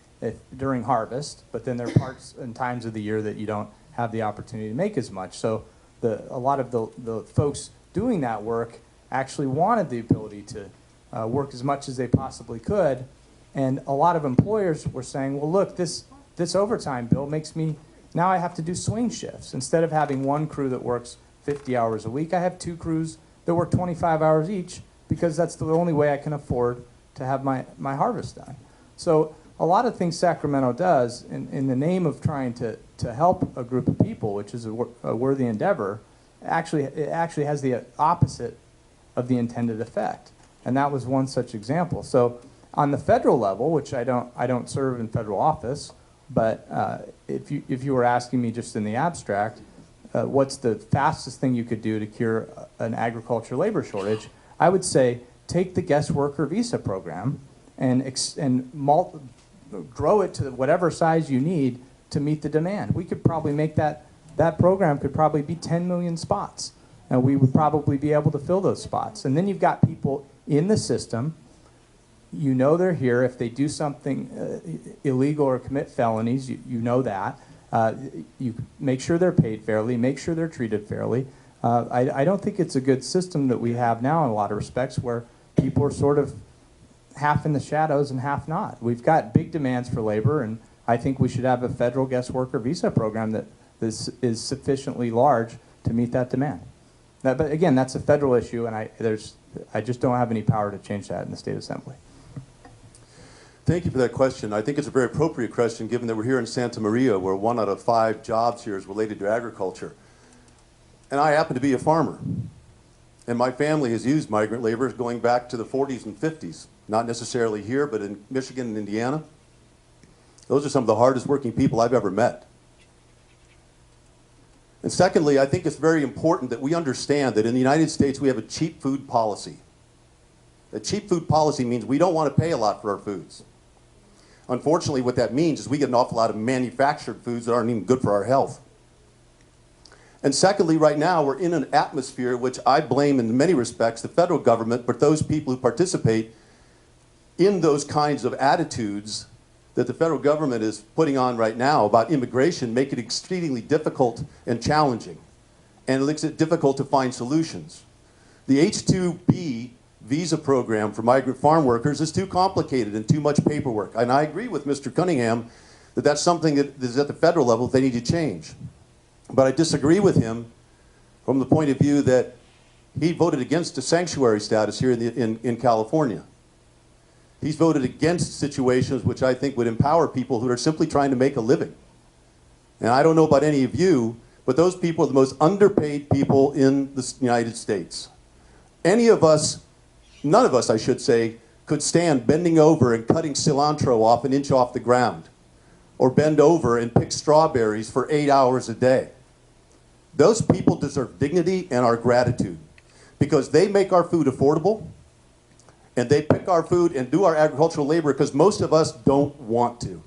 during harvest, but then there are parts and times of the year that you don't have the opportunity to make as much. So a lot of the folks doing that work actually wanted the ability to work as much as they possibly could, and a lot of employers were saying, well, look, this overtime bill makes me, now I have to do swing shifts. Instead of having one crew that works 50 hours a week, I have 2 crews that work 25 hours each, because that's the only way I can afford to have my harvest done. So a lot of things Sacramento does in the name of trying to help a group of people, which is a worthy endeavor, it actually has the opposite of the intended effect. And that was one such example. So on the federal level, which I don't serve in federal office, but if you were asking me just in the abstract, what's the fastest thing you could do to cure an agriculture labor shortage, I would say take the guest worker visa program and grow it to whatever size you need to meet the demand. We could probably make that program could probably be 10 million spots, and we would probably be able to fill those spots. And then you've got people in the system, you know they're here. If they do something illegal or commit felonies, you know that. You make sure they're paid fairly, make sure they're treated fairly. I don't think it's a good system that we have now in a lot of respects, where people are sort of half in the shadows and half not. We've got big demands for labor, and I think we should have a federal guest worker visa program that is sufficiently large to meet that demand. But again, that's a federal issue, and I just don't have any power to change that in the state assembly. Thank you for that question. I think it's a very appropriate question given that we're here in Santa Maria where 1 out of 5 jobs here is related to agriculture. And I happen to be a farmer. And my family has used migrant labor going back to the 40s and 50s. Not necessarily here, but in Michigan and Indiana. Those are some of the hardest working people I've ever met. And secondly, I think it's very important that we understand that in the United States we have a cheap food policy. A cheap food policy means we don't want to pay a lot for our foods. Unfortunately, what that means is we get an awful lot of manufactured foods that aren't even good for our health. And secondly, right now, we're in an atmosphere which I blame in many respects the federal government, but those people who participate in those kinds of attitudes that the federal government is putting on right now about immigration make it exceedingly difficult and challenging. And it makes it difficult to find solutions. The H-2B visa program for migrant farm workers is too complicated and too much paperwork. And I agree with Mr. Cunningham that that's something that is at the federal level they need to change. But I disagree with him from the point of view that he voted against the sanctuary status here in California. He's voted against situations which I think would empower people who are simply trying to make a living. And I don't know about any of you, but those people are the most underpaid people in the United States. Any of us, none of us, I should say, could stand bending over and cutting cilantro off an inch off the ground, or bend over and pick strawberries for 8 hours a day. Those people deserve dignity and our gratitude because they make our food affordable and they pick our food and do our agricultural labor because most of us don't want to.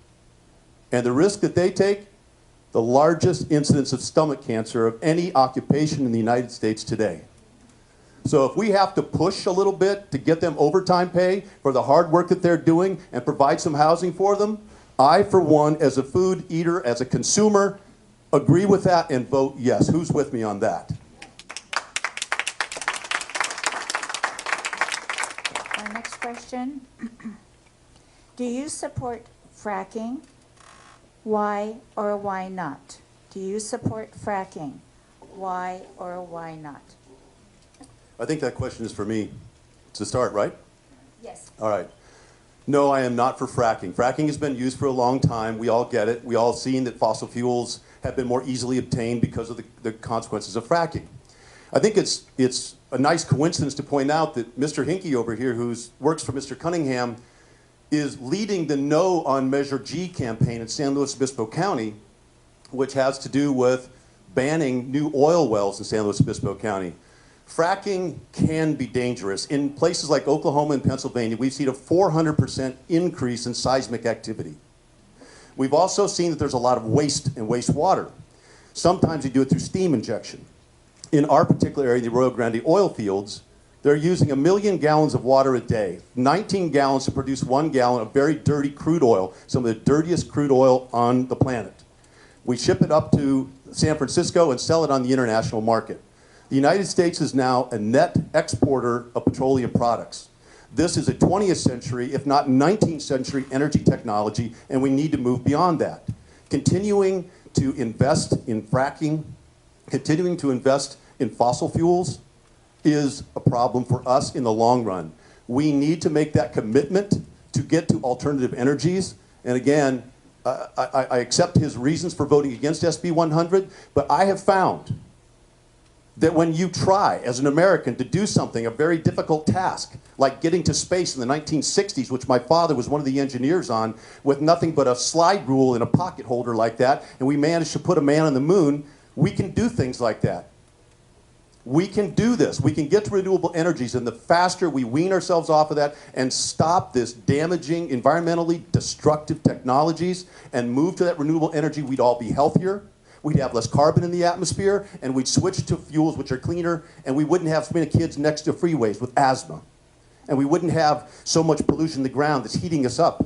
And the risk that they take, the largest incidence of stomach cancer of any occupation in the United States today. So if we have to push a little bit to get them overtime pay for the hard work that they're doing and provide some housing for them, I, for one, as a food eater, as a consumer, agree with that and vote yes. Who's with me on that? Our next question. Do you support fracking? Why or why not? Do you support fracking? Why or why not? I think that question is for me to start, right? Yes. All right. No, I am not for fracking. Fracking has been used for a long time. We all get it. We all seen that fossil fuels have been more easily obtained because of the consequences of fracking. I think it's a nice coincidence to point out that Mr. Hinkie over here, who works for Mr. Cunningham, is leading the No on Measure G campaign in San Luis Obispo County, which has to do with banning new oil wells in San Luis Obispo County. Fracking can be dangerous. In places like Oklahoma and Pennsylvania, we've seen a 400% increase in seismic activity. We've also seen that there's a lot of waste and wastewater. Sometimes you do it through steam injection. In our particular area, the Rio Grande oil fields, they're using 1 million gallons of water a day, 19 gallons to produce 1 gallon of very dirty crude oil, some of the dirtiest crude oil on the planet. We ship it up to San Francisco and sell it on the international market. The United States is now a net exporter of petroleum products. This is a 20th century, if not 19th century energy technology, and we need to move beyond that. Continuing to invest in fracking, continuing to invest in fossil fuels is a problem for us in the long run. We need to make that commitment to get to alternative energies. And again, I accept his reasons for voting against SB 100, but I have found that when you try, as an American, to do something, a very difficult task, like getting to space in the 1960s, which my father was one of the engineers on, with nothing but a slide rule and a pocket holder like that, and we managed to put a man on the moon, we can do things like that. We can do this. We can get to renewable energies, and the faster we wean ourselves off of that and stop this damaging, environmentally destructive technologies and move to that renewable energy, we'd all be healthier. We'd have less carbon in the atmosphere, and we'd switch to fuels which are cleaner, and we wouldn't have so many kids next to freeways with asthma. And we wouldn't have so much pollution in the ground that's heating us up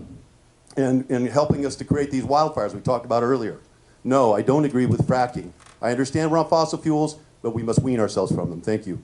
and helping us to create these wildfires we talked about earlier. No, I don't agree with fracking. I understand we're on fossil fuels, but we must wean ourselves from them. Thank you.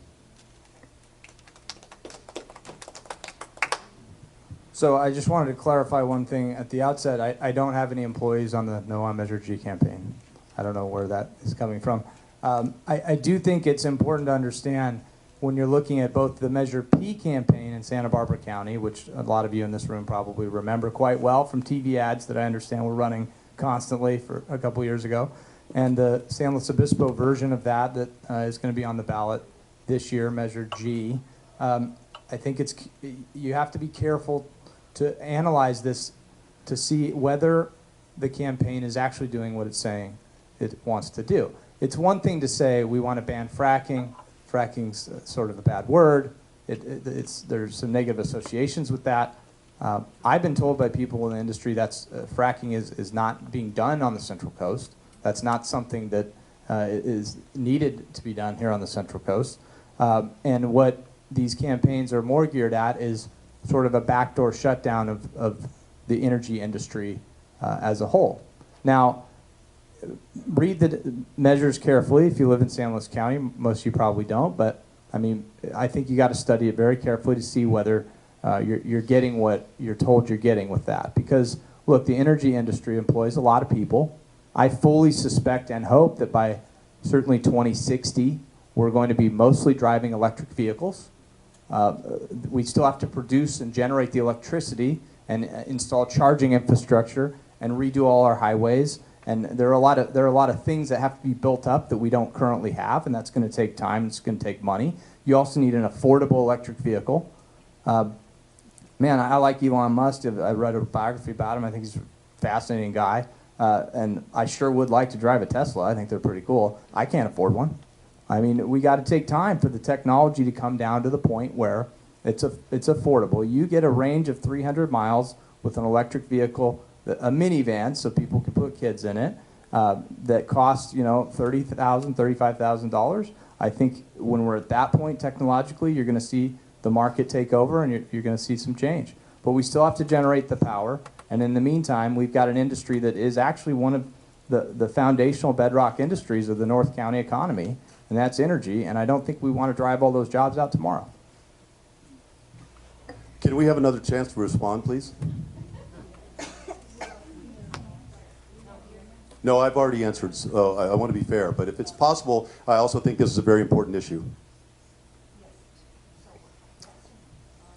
So I just wanted to clarify one thing at the outset. I don't have any employees on the No on Measure G campaign. I don't know where that is coming from. I do think it's important to understand when you're looking at both the Measure P campaign in Santa Barbara County, which a lot of you in this room probably remember quite well from TV ads that I understand were running constantly for a couple years ago, and the San Luis Obispo version of that is going to be on the ballot this year, Measure G. I think you have to be careful to analyze this to see whether the campaign is actually doing what it's saying it wants to do. It's one thing to say we want to ban fracking. Fracking's sort of a bad word. There's some negative associations with that. I've been told by people in the industry that fracking is not being done on the Central Coast. That's not something that is needed to be done here on the Central Coast. And what these campaigns are more geared at is sort of a backdoor shutdown of the energy industry as a whole. Now, read the measures carefully if you live in San Luis County. Most of you probably don't, but I mean, I think you got to study it very carefully to see whether you're getting what you're told you're getting with that. Because, look, the energy industry employs a lot of people. I fully suspect and hope that by certainly 2060, we're going to be mostly driving electric vehicles. We still have to produce and generate the electricity and install charging infrastructure and redo all our highways. And there are a lot of things that have to be built up that we don't currently have, and that's going to take time. It's going to take money. You also need an affordable electric vehicle. Man, I like Elon Musk. I read a biography about him. I think he's a fascinating guy, and I sure would like to drive a Tesla. I think they're pretty cool. I can't afford one. I mean, we got to take time for the technology to come down to the point where it's affordable. You get a range of 300 miles with an electric vehicle, a minivan, so people can put kids in it, that costs, $30,000, $35,000. I think when we're at that point technologically, you're going to see the market take over and you're going to see some change. But we still have to generate the power, and in the meantime, we've got an industry that is actually one of the foundational bedrock industries of the North County economy, and that's energy, and I don't think we want to drive all those jobs out tomorrow. Can we have another chance to respond, please? No, I've already answered. So I want to be fair, but if it's possible, I also think this is a very important issue.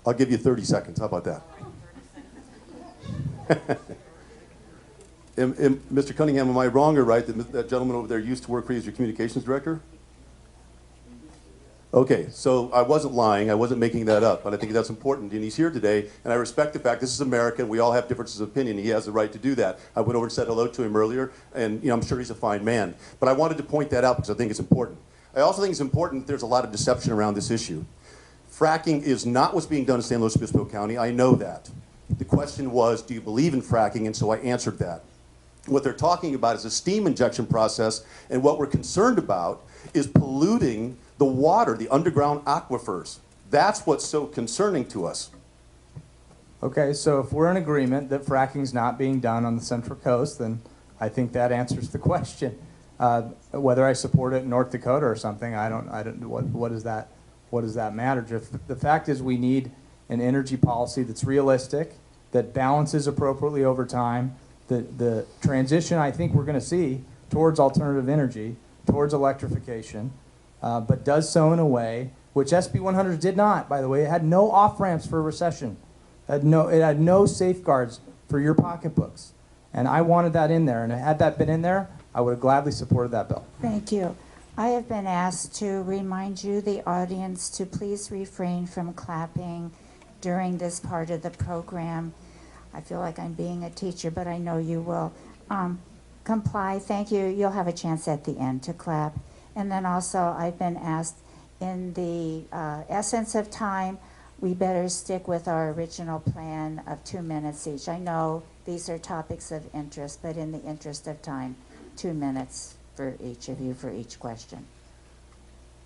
I'll give you 30 seconds. How about that? Mr. Cunningham, am I wrong or right that that gentleman over there used to work for you as your communications director? Okay, so I wasn't lying. I wasn't making that up, but I think that's important. And he's here today, and I respect the fact this is America, and we all have differences of opinion. He has the right to do that. I went over and said hello to him earlier, and I'm sure he's a fine man. But I wanted to point that out because I think it's important. I also think it's important that there's a lot of deception around this issue. Fracking is not what's being done in San Luis Obispo County. I know that. The question was, do you believe in fracking? And so I answered that. What they're talking about is a steam injection process, and what we're concerned about is polluting the water, the underground aquifers. That's what's so concerning to us. Okay, so if we're in agreement that fracking's not being done on the Central Coast, then I think that answers the question. Whether I support it in North Dakota or something, what does that matter? The fact is we need an energy policy that's realistic, that balances appropriately over time. The transition I think we're going to see towards alternative energy, towards electrification, but does so in a way which SB 100 did not, by the way. It had no off-ramps for a recession. It had no safeguards for your pocketbooks. And I wanted that in there. And had that been in there, I would have gladly supported that bill. Thank you. I have been asked to remind you, the audience, to please refrain from clapping during this part of the program. I feel like I'm being a teacher, but I know you will comply. Thank you. You'll have a chance at the end to clap. And then also, I've been asked, in the essence of time, we better stick with our original plan of 2 minutes each. I know these are topics of interest, but in the interest of time, 2 minutes for each of you for each question.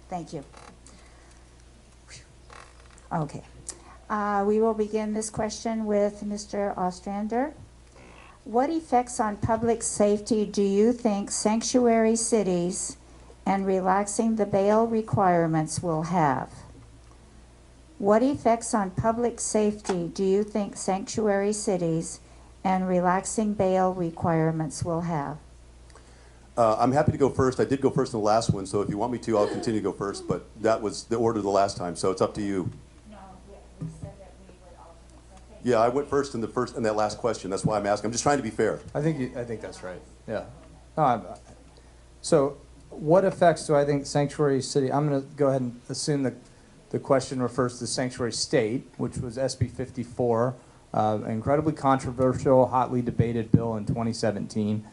Thank you. Okay. We will begin this question with Mr. Ostrander. What effects on public safety do you think sanctuary cities and relaxing the bail requirements will have? What effects on public safety do you think sanctuary cities and relaxing bail requirements will have? I'm happy to go first. I did go first in the last one, so if you want me to, I'll continue to go first, but that was the order the last time, so it's up to you. No, we said that we would alternate. Okay. Yeah, I went first in that last question. That's why I'm asking. I'm just trying to be fair. I think that's right. Yeah. So, what effects do I think sanctuary city? I'm going to go ahead and assume that the question refers to sanctuary state, which was SB 54, incredibly controversial, hotly debated bill in 2017,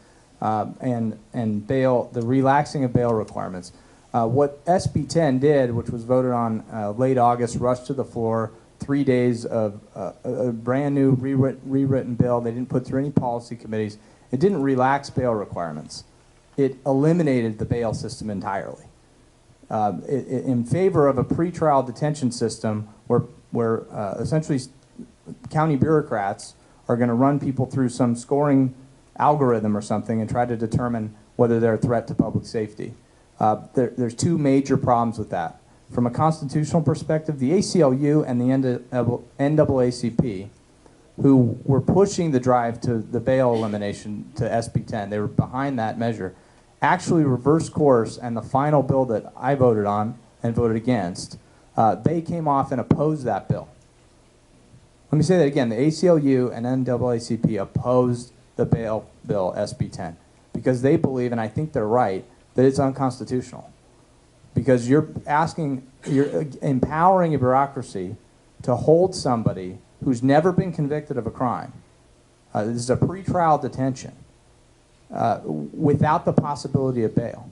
and bail, the relaxing of bail requirements. What SB 10 did, which was voted on late August, rushed to the floor. 3 days of a brand new rewritten bill. They didn't put through any policy committees. It didn't relax bail requirements. It eliminated the bail system entirely in favor of a pretrial detention system where essentially county bureaucrats are going to run people through some scoring algorithm or something and try to determine whether they're a threat to public safety. There's two major problems with that. From a constitutional perspective, the ACLU and the NAACP, who were pushing the drive to the bail elimination to SB 10, they were behind that measure, actually reversed course, and the final bill that I voted on and voted against, they came off and opposed that bill. Let me say that again. The ACLU and NAACP opposed the bail bill SB 10 because they believe, and I think they're right, that it's unconstitutional. Because you're empowering a bureaucracy to hold somebody who's never been convicted of a crime. This is a pretrial detention without the possibility of bail.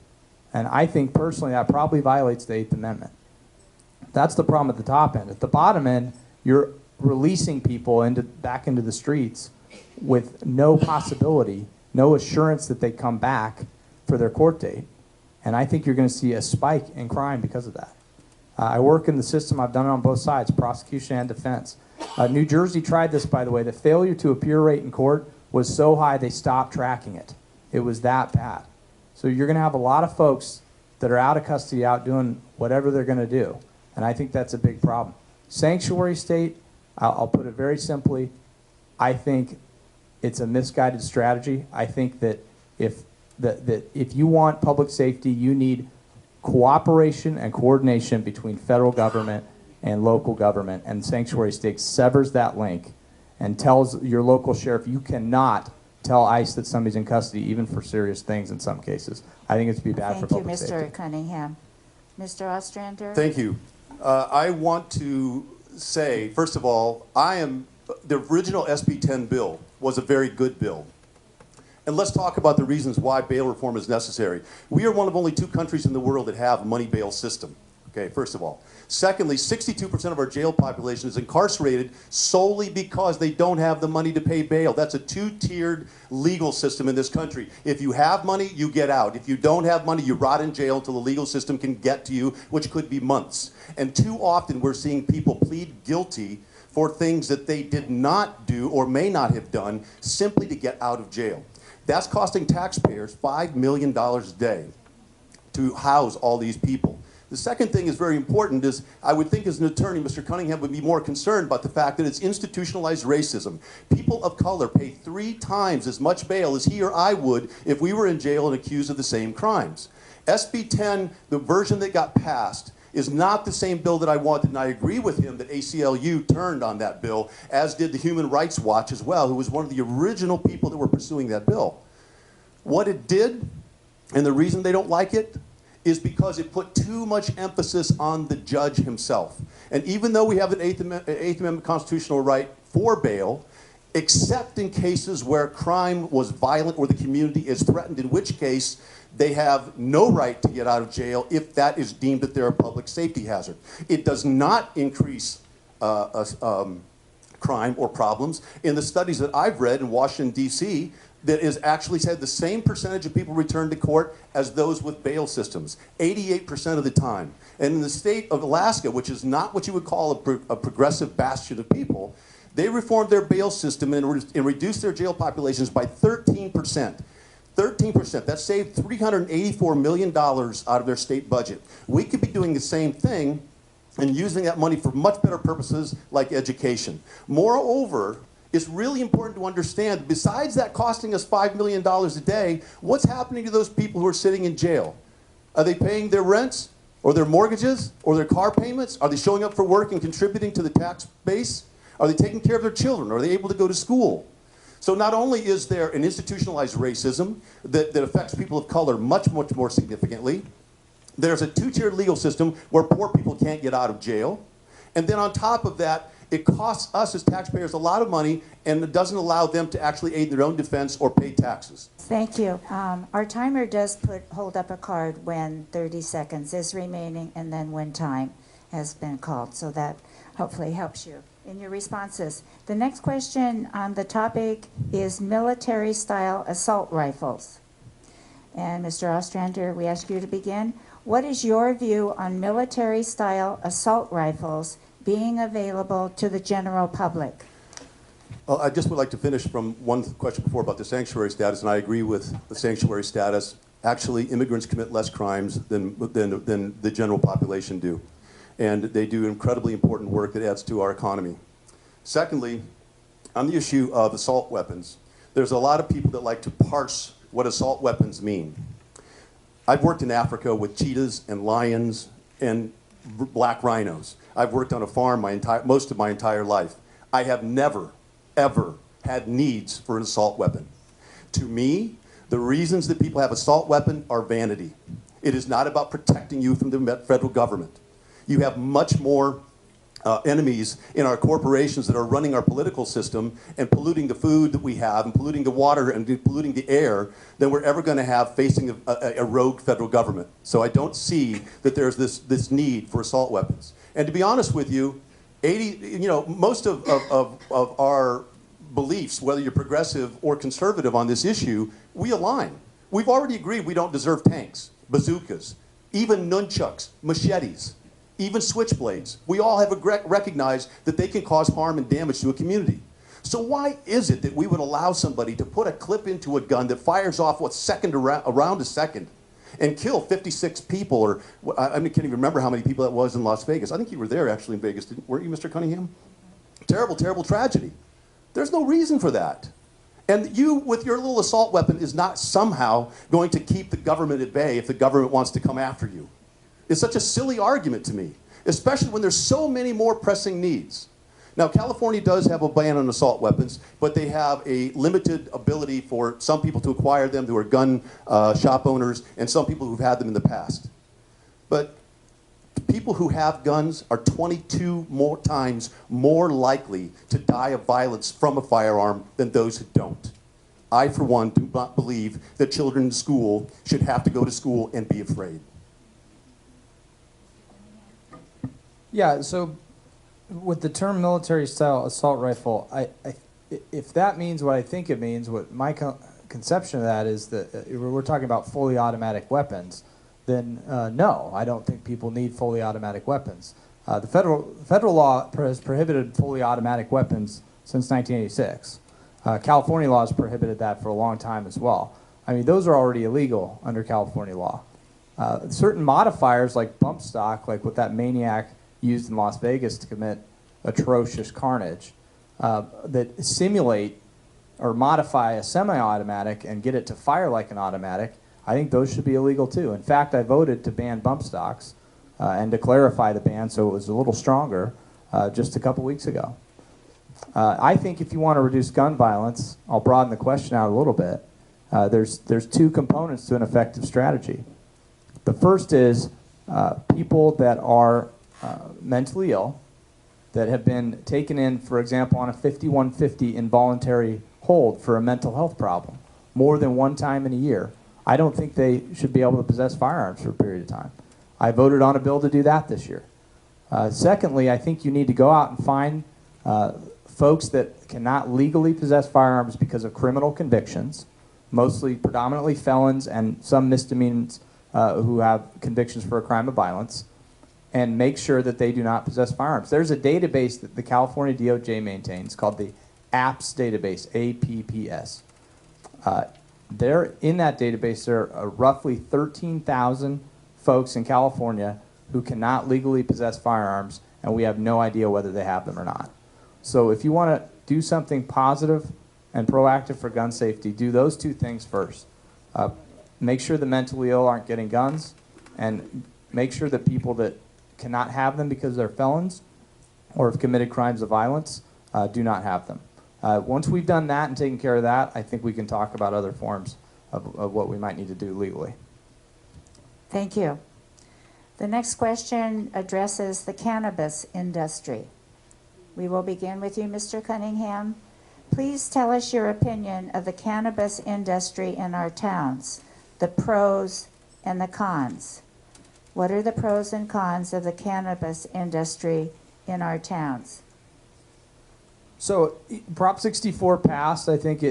And I think personally that probably violates the 8th Amendment. That's the problem at the top end. At the bottom end, you're releasing people back into the streets with no possibility, no assurance that they come back for their court date. And I think you're going to see a spike in crime because of that. I work in the system. I've done it on both sides, prosecution and defense. New Jersey tried this, by the way. The failure to appear rate in court was so high they stopped tracking it. It was that bad. So you're going to have a lot of folks that are out of custody, out doing whatever they're going to do. And I think that's a big problem. Sanctuary state, I'll put it very simply, I think it's a misguided strategy. I think that if you want public safety, you need cooperation and coordination between federal government and local government, and sanctuary state severs that link and tells your local sheriff you cannot tell ICE that somebody's in custody, even for serious things in some cases. I think it's be bad for public safety. Thank you, Mr. Cunningham. Mr. Ostrander? Thank you. I want to say, first of all, the original SB 10 bill was a very good bill. And let's talk about the reasons why bail reform is necessary. We are one of only 2 countries in the world that have a money bail system, okay, first of all. Secondly, 62% of our jail population is incarcerated solely because they don't have the money to pay bail. That's a 2-tiered legal system in this country. If you have money, you get out. If you don't have money, you rot in jail until the legal system can get to you, which could be months. And too often we're seeing people plead guilty for things that they did not do or may not have done simply to get out of jail. That's costing taxpayers $5 million a day to house all these people. The second thing is very important is I would think as an attorney, Mr. Cunningham would be more concerned about the fact that it's institutionalized racism. People of color pay 3 times as much bail as he or I would if we were in jail and accused of the same crimes. SB 10, the version that got passed, is not the same bill that I wanted, and I agree with him that ACLU turned on that bill, as did the Human Rights Watch as well, who was one of the original people that were pursuing that bill. What it did, and the reason they don't like it, is because it put too much emphasis on the judge himself. And even though we have an Eighth Amendment constitutional right for bail, except in cases where crime was violent or the community is threatened, in which case they have no right to get out of jail if that is deemed that they're a public safety hazard. It does not increase crime or problems. In the studies that I've read in Washington, D.C., that is actually said the same percentage of people return to court as those with bail systems, 88% of the time. And in the state of Alaska, which is not what you would call a progressive bastion of people, they reformed their bail system and reduced their jail populations by 13%. 13%. That saved $384 million out of their state budget. We could be doing the same thing and using that money for much better purposes like education. Moreover, it's really important to understand, besides that costing us $5 million a day, what's happening to those people who are sitting in jail? Are they paying their rents, or their mortgages, or their car payments? Are they showing up for work and contributing to the tax base? Are they taking care of their children? Are they able to go to school? So not only is there an institutionalized racism that affects people of color much, much more significantly, there's a two-tiered legal system where poor people can't get out of jail. And then on top of that, it costs us as taxpayers a lot of money, and it doesn't allow them to actually aid in their own defense or pay taxes. Thank you. Our timer does hold up a card when 30 seconds is remaining and then when time has been called. So that hopefully helps you in your responses. The next question on the topic is military-style assault rifles. And Mr. Ostrander, we ask you to begin. What is your view on military-style assault rifles being available to the general public? I just would like to finish from one question before about the sanctuary status, and I agree with the sanctuary status. Actually, immigrants commit less crimes than the general population do. And they do incredibly important work that adds to our economy. Secondly, on the issue of assault weapons, there's a lot of people that like to parse what assault weapons mean. I've worked in Africa with cheetahs and lions and black rhinos. I've worked on a farm most of my entire life. I have never, ever had needs for an assault weapon. To me, the reasons that people have assault weapon are vanity. It is not about protecting you from the federal government. You have much more enemies in our corporations that are running our political system and polluting the food that we have and polluting the water and polluting the air than we're ever going to have facing a rogue federal government. So I don't see that there's this need for assault weapons. And to be honest with you, most of our beliefs, whether you're progressive or conservative on this issue, we align. We've already agreed we don't deserve tanks, bazookas, even nunchucks, machetes, even switchblades. We all have recognized that they can cause harm and damage to a community. So why is it that we would allow somebody to put a clip into a gun that fires off around a second and kill 56 people, or I can't even remember how many people that was in Las Vegas. I think you were there actually in Vegas, weren't you, Mr. Cunningham? Terrible, terrible tragedy. There's no reason for that. And you, with your little assault weapon, is not somehow going to keep the government at bay if the government wants to come after you. It's such a silly argument to me, especially when there's so many more pressing needs. Now, California does have a ban on assault weapons, but they have a limited ability for some people to acquire them who are gun shop owners and some people who've had them in the past. But people who have guns are 22 more times more likely to die of violence from a firearm than those who don't. I, for one, do not believe that children in school should have to go to school and be afraid. Yeah, so with the term military-style assault rifle, if that means what I think it means, what my conception of that is that we're talking about fully automatic weapons, then no, I don't think people need fully automatic weapons. The federal law has prohibited fully automatic weapons since 1986. California law has prohibited that for a long time as well. I mean, those are already illegal under California law. Certain modifiers like bump stock, like what that maniac used in Las Vegas to commit atrocious carnage, that simulate or modify a semi-automatic and get it to fire like an automatic, I think those should be illegal too. In fact, I voted to ban bump stocks and to clarify the ban so it was a little stronger just a couple weeks ago. I think if you want to reduce gun violence, I'll broaden the question out a little bit. There's two components to an effective strategy. The first is people that are mentally ill, that have been taken in, for example, on a 5150 involuntary hold for a mental health problem more than one time in a year. I don't think they should be able to possess firearms for a period of time. I voted on a bill to do that this year. Secondly, I think you need to go out and find folks that cannot legally possess firearms because of criminal convictions, mostly predominantly felons and some misdemeanors who have convictions for a crime of violence, and make sure that they do not possess firearms. There's a database that the California DOJ maintains called the APPS database, APPS. In that database, there are roughly 13,000 folks in California who cannot legally possess firearms, and we have no idea whether they have them or not. So if you want to do something positive and proactive for gun safety, do those two things first. Make sure the mentally ill aren't getting guns, and make sure that people that cannot have them because they're felons or have committed crimes of violence do not have them. Once we've done that and taken care of that, I think we can talk about other forms of what we might need to do legally. Thank you. The next question addresses the cannabis industry. We will begin with you, Mr. Cunningham. Please tell us your opinion of the cannabis industry in our towns, the pros and the cons. What are the pros and cons of the cannabis industry in our towns? So Prop 64 passed. I think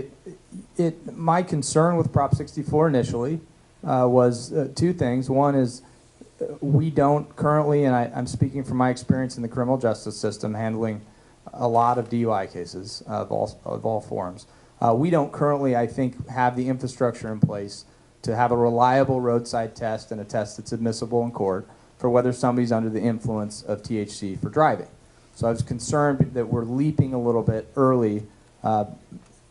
my concern with Prop 64 initially was two things. One is we don't currently, and I'm speaking from my experience in the criminal justice system, handling a lot of DUI cases of all forms. We don't currently, I think, have the infrastructure in place to have a reliable roadside test and a test that's admissible in court for whether somebody's under the influence of THC for driving. So I was concerned that we're leaping a little bit early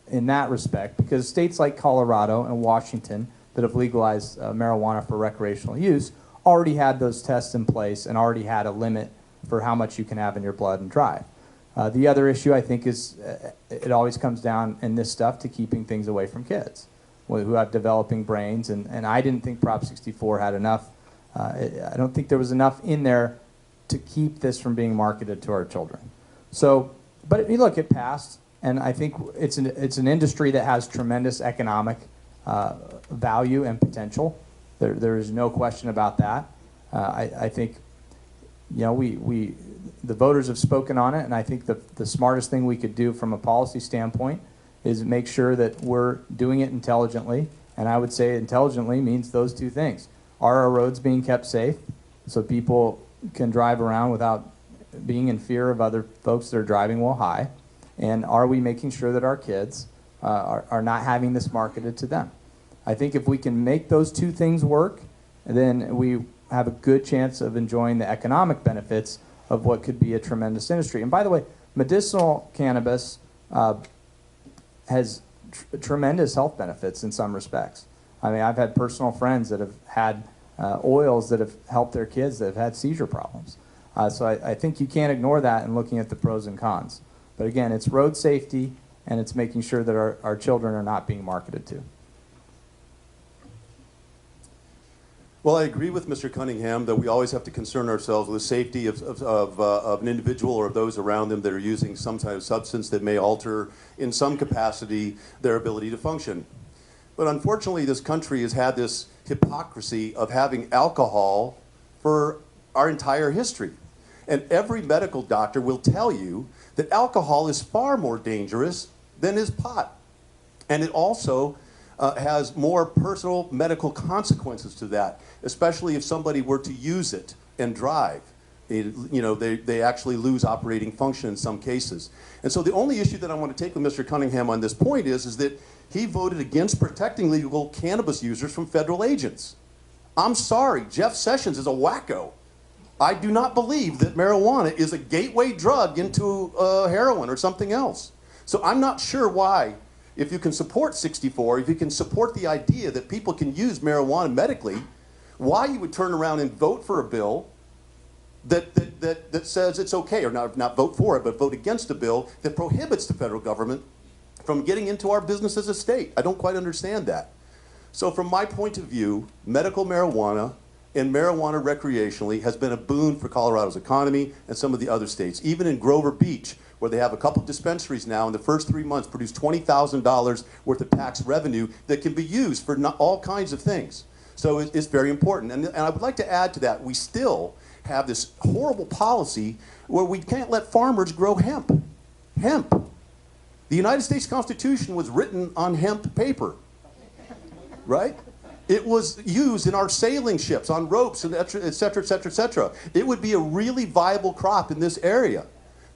in that respect, because states like Colorado and Washington that have legalized marijuana for recreational use already had those tests in place and already had a limit for how much you can have in your blood and drive. The other issue, I think, is it always comes down in this stuff to keeping things away from kids who have developing brains, and I didn't think Prop 64 had enough. I don't think there was enough in there to keep this from being marketed to our children. So, but look, it passed, and I think it's an industry that has tremendous economic value and potential. There is no question about that. I think, you know, the voters have spoken on it, and I think the smartest thing we could do from a policy standpoint is make sure that we're doing it intelligently, and I would say intelligently means those two things. Are our roads being kept safe so people can drive around without being in fear of other folks that are driving while high? And are we making sure that our kids are not having this marketed to them? I think if we can make those two things work, then we have a good chance of enjoying the economic benefits of what could be a tremendous industry. And by the way, medicinal cannabis has tremendous health benefits in some respects. I mean, I've had personal friends that have had oils that have helped their kids that have had seizure problems. So I think you can't ignore that in looking at the pros and cons. But again, it's road safety, and it's making sure that our children are not being marketed to. Well, I agree with Mr. Cunningham that we always have to concern ourselves with the safety of an individual or of those around them that are using some type of substance that may alter, in some capacity, their ability to function. But unfortunately, this country has had this hypocrisy of having alcohol for our entire history. And every medical doctor will tell you that alcohol is far more dangerous than is pot. And it also has more personal medical consequences to that, especially if somebody were to use it and drive. They actually lose operating function in some cases. And so the only issue that I want to take with Mr. Cunningham on this point is that he voted against protecting legal cannabis users from federal agents. I'm sorry, Jeff Sessions is a wacko. I do not believe that marijuana is a gateway drug into heroin or something else. So I'm not sure why, if you can support 64, if you can support the idea that people can use marijuana medically, why you would turn around and vote for a bill that says it's okay, or not vote for it, but vote against a bill that prohibits the federal government from getting into our business as a state. I don't quite understand that. So from my point of view, medical marijuana and marijuana recreationally has been a boon for Colorado's economy and some of the other states. Even in Grover Beach, where they have a couple dispensaries now, in the first 3 months produced $20,000 worth of tax revenue that can be used for all kinds of things. So it's very important. And I would like to add to that, we still have this horrible policy where we can't let farmers grow hemp. Hemp. The United States Constitution was written on hemp paper, right? It was used in our sailing ships, on ropes, and et cetera, et cetera, et cetera. It would be a really viable crop in this area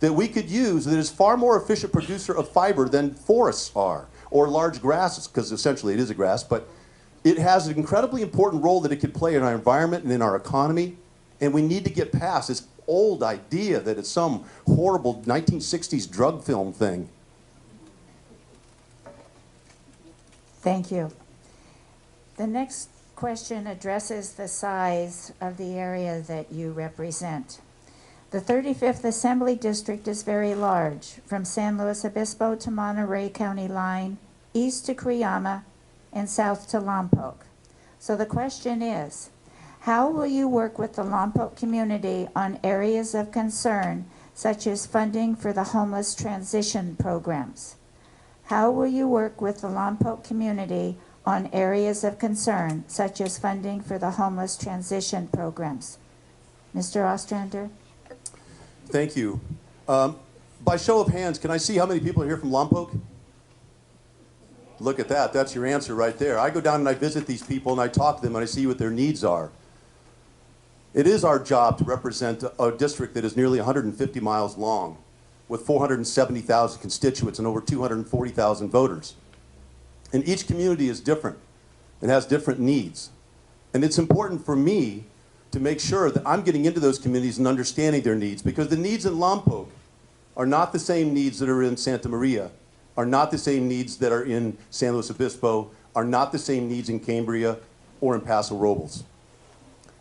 that we could use that is far more efficient producer of fiber than forests are, or large grasses, because essentially it is a grass, but it has an incredibly important role that it could play in our environment and in our economy, and we need to get past this old idea that it's some horrible 1960s drug film thing. Thank you. The next question addresses the size of the area that you represent. The 35th Assembly District is very large, from San Luis Obispo to Monterey County line, east to Cuyama, and south to Lompoc. So the question is, how will you work with the Lompoc community on areas of concern, such as funding for the homeless transition programs? How will you work with the Lompoc community on areas of concern, such as funding for the homeless transition programs? Mr. Ostrander? Thank you. By show of hands, can I see how many people are here from Lompoc? Look at that. That's your answer right there. I go down and I visit these people and I talk to them and I see what their needs are. It is our job to represent a district that is nearly 150 miles long, with 470,000 constituents and over 240,000 voters. And each community is different and has different needs. And it's important for me to make sure that I'm getting into those communities and understanding their needs, because the needs in Lompoc are not the same needs that are in Santa Maria, are not the same needs that are in San Luis Obispo, are not the same needs in Cambria or in Paso Robles.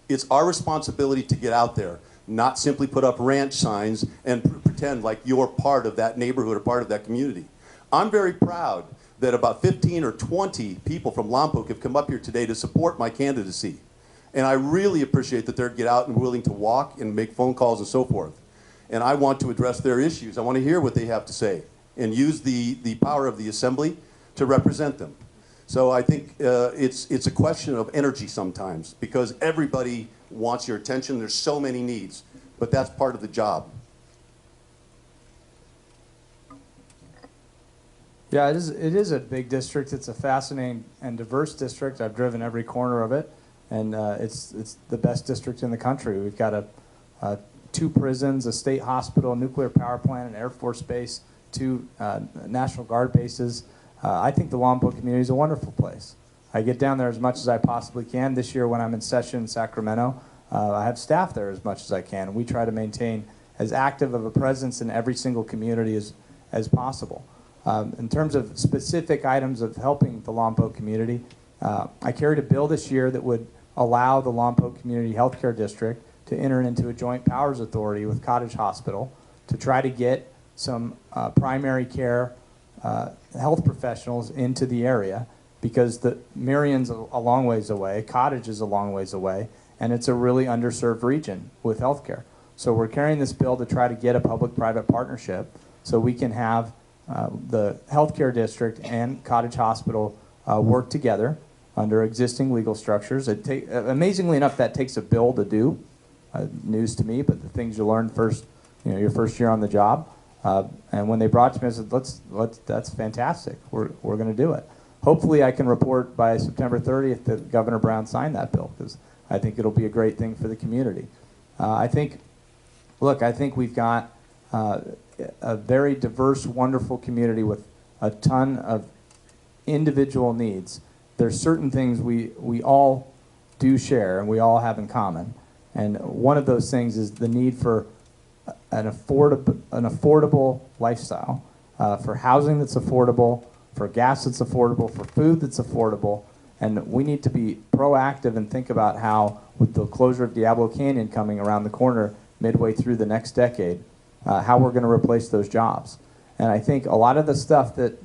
It's our responsibility to get out there, not simply put up ranch signs and pretend like you're part of that neighborhood or part of that community. I'm very proud that about 15 or 20 people from Lompoc have come up here today to support my candidacy. And I really appreciate that they're get out and willing to walk and make phone calls and so forth. And I want to address their issues. I want to hear what they have to say and use the power of the assembly to represent them. So I think it's a question of energy sometimes, because everybody wants your attention. There's so many needs, but that's part of the job. Yeah, it is a big district. It's a fascinating and diverse district. I've driven every corner of it, and it's the best district in the country. We've got 2 prisons, a state hospital, a nuclear power plant, an Air Force base, 2 National Guard bases. I think the Lompoc community is a wonderful place. I get down there as much as I possibly can. This year when I'm in session in Sacramento, I have staff there as much as I can. We try to maintain as active of a presence in every single community as possible. In terms of specific items of helping the Lompoc community, I carried a bill this year that would allow the Lompoc Community Healthcare District to enter into a joint powers authority with Cottage Hospital to try to get some primary care health professionals into the area, because the Marion's a long ways away, Cottage is a long ways away, and it's a really underserved region with healthcare. So we're carrying this bill to try to get a public-private partnership so we can have the healthcare district and Cottage Hospital work together under existing legal structures. Amazingly enough, that takes a bill to do. News to me, but the things you learn first, your first year on the job. And when they brought it to me, I said, that's fantastic. We're going to do it. Hopefully I can report by September 30th that Governor Brown signed that bill, because I think it'll be a great thing for the community. I think we've got a very diverse, wonderful community with a ton of individual needs. There's certain things we all do share and we all have in common. And one of those things is the need for an affordable lifestyle, for housing that's affordable, for gas that's affordable, for food that's affordable. And we need to be proactive and think about how, with the closure of Diablo Canyon coming around the corner midway through the next decade, how we're going to replace those jobs. And I think a lot of the stuff that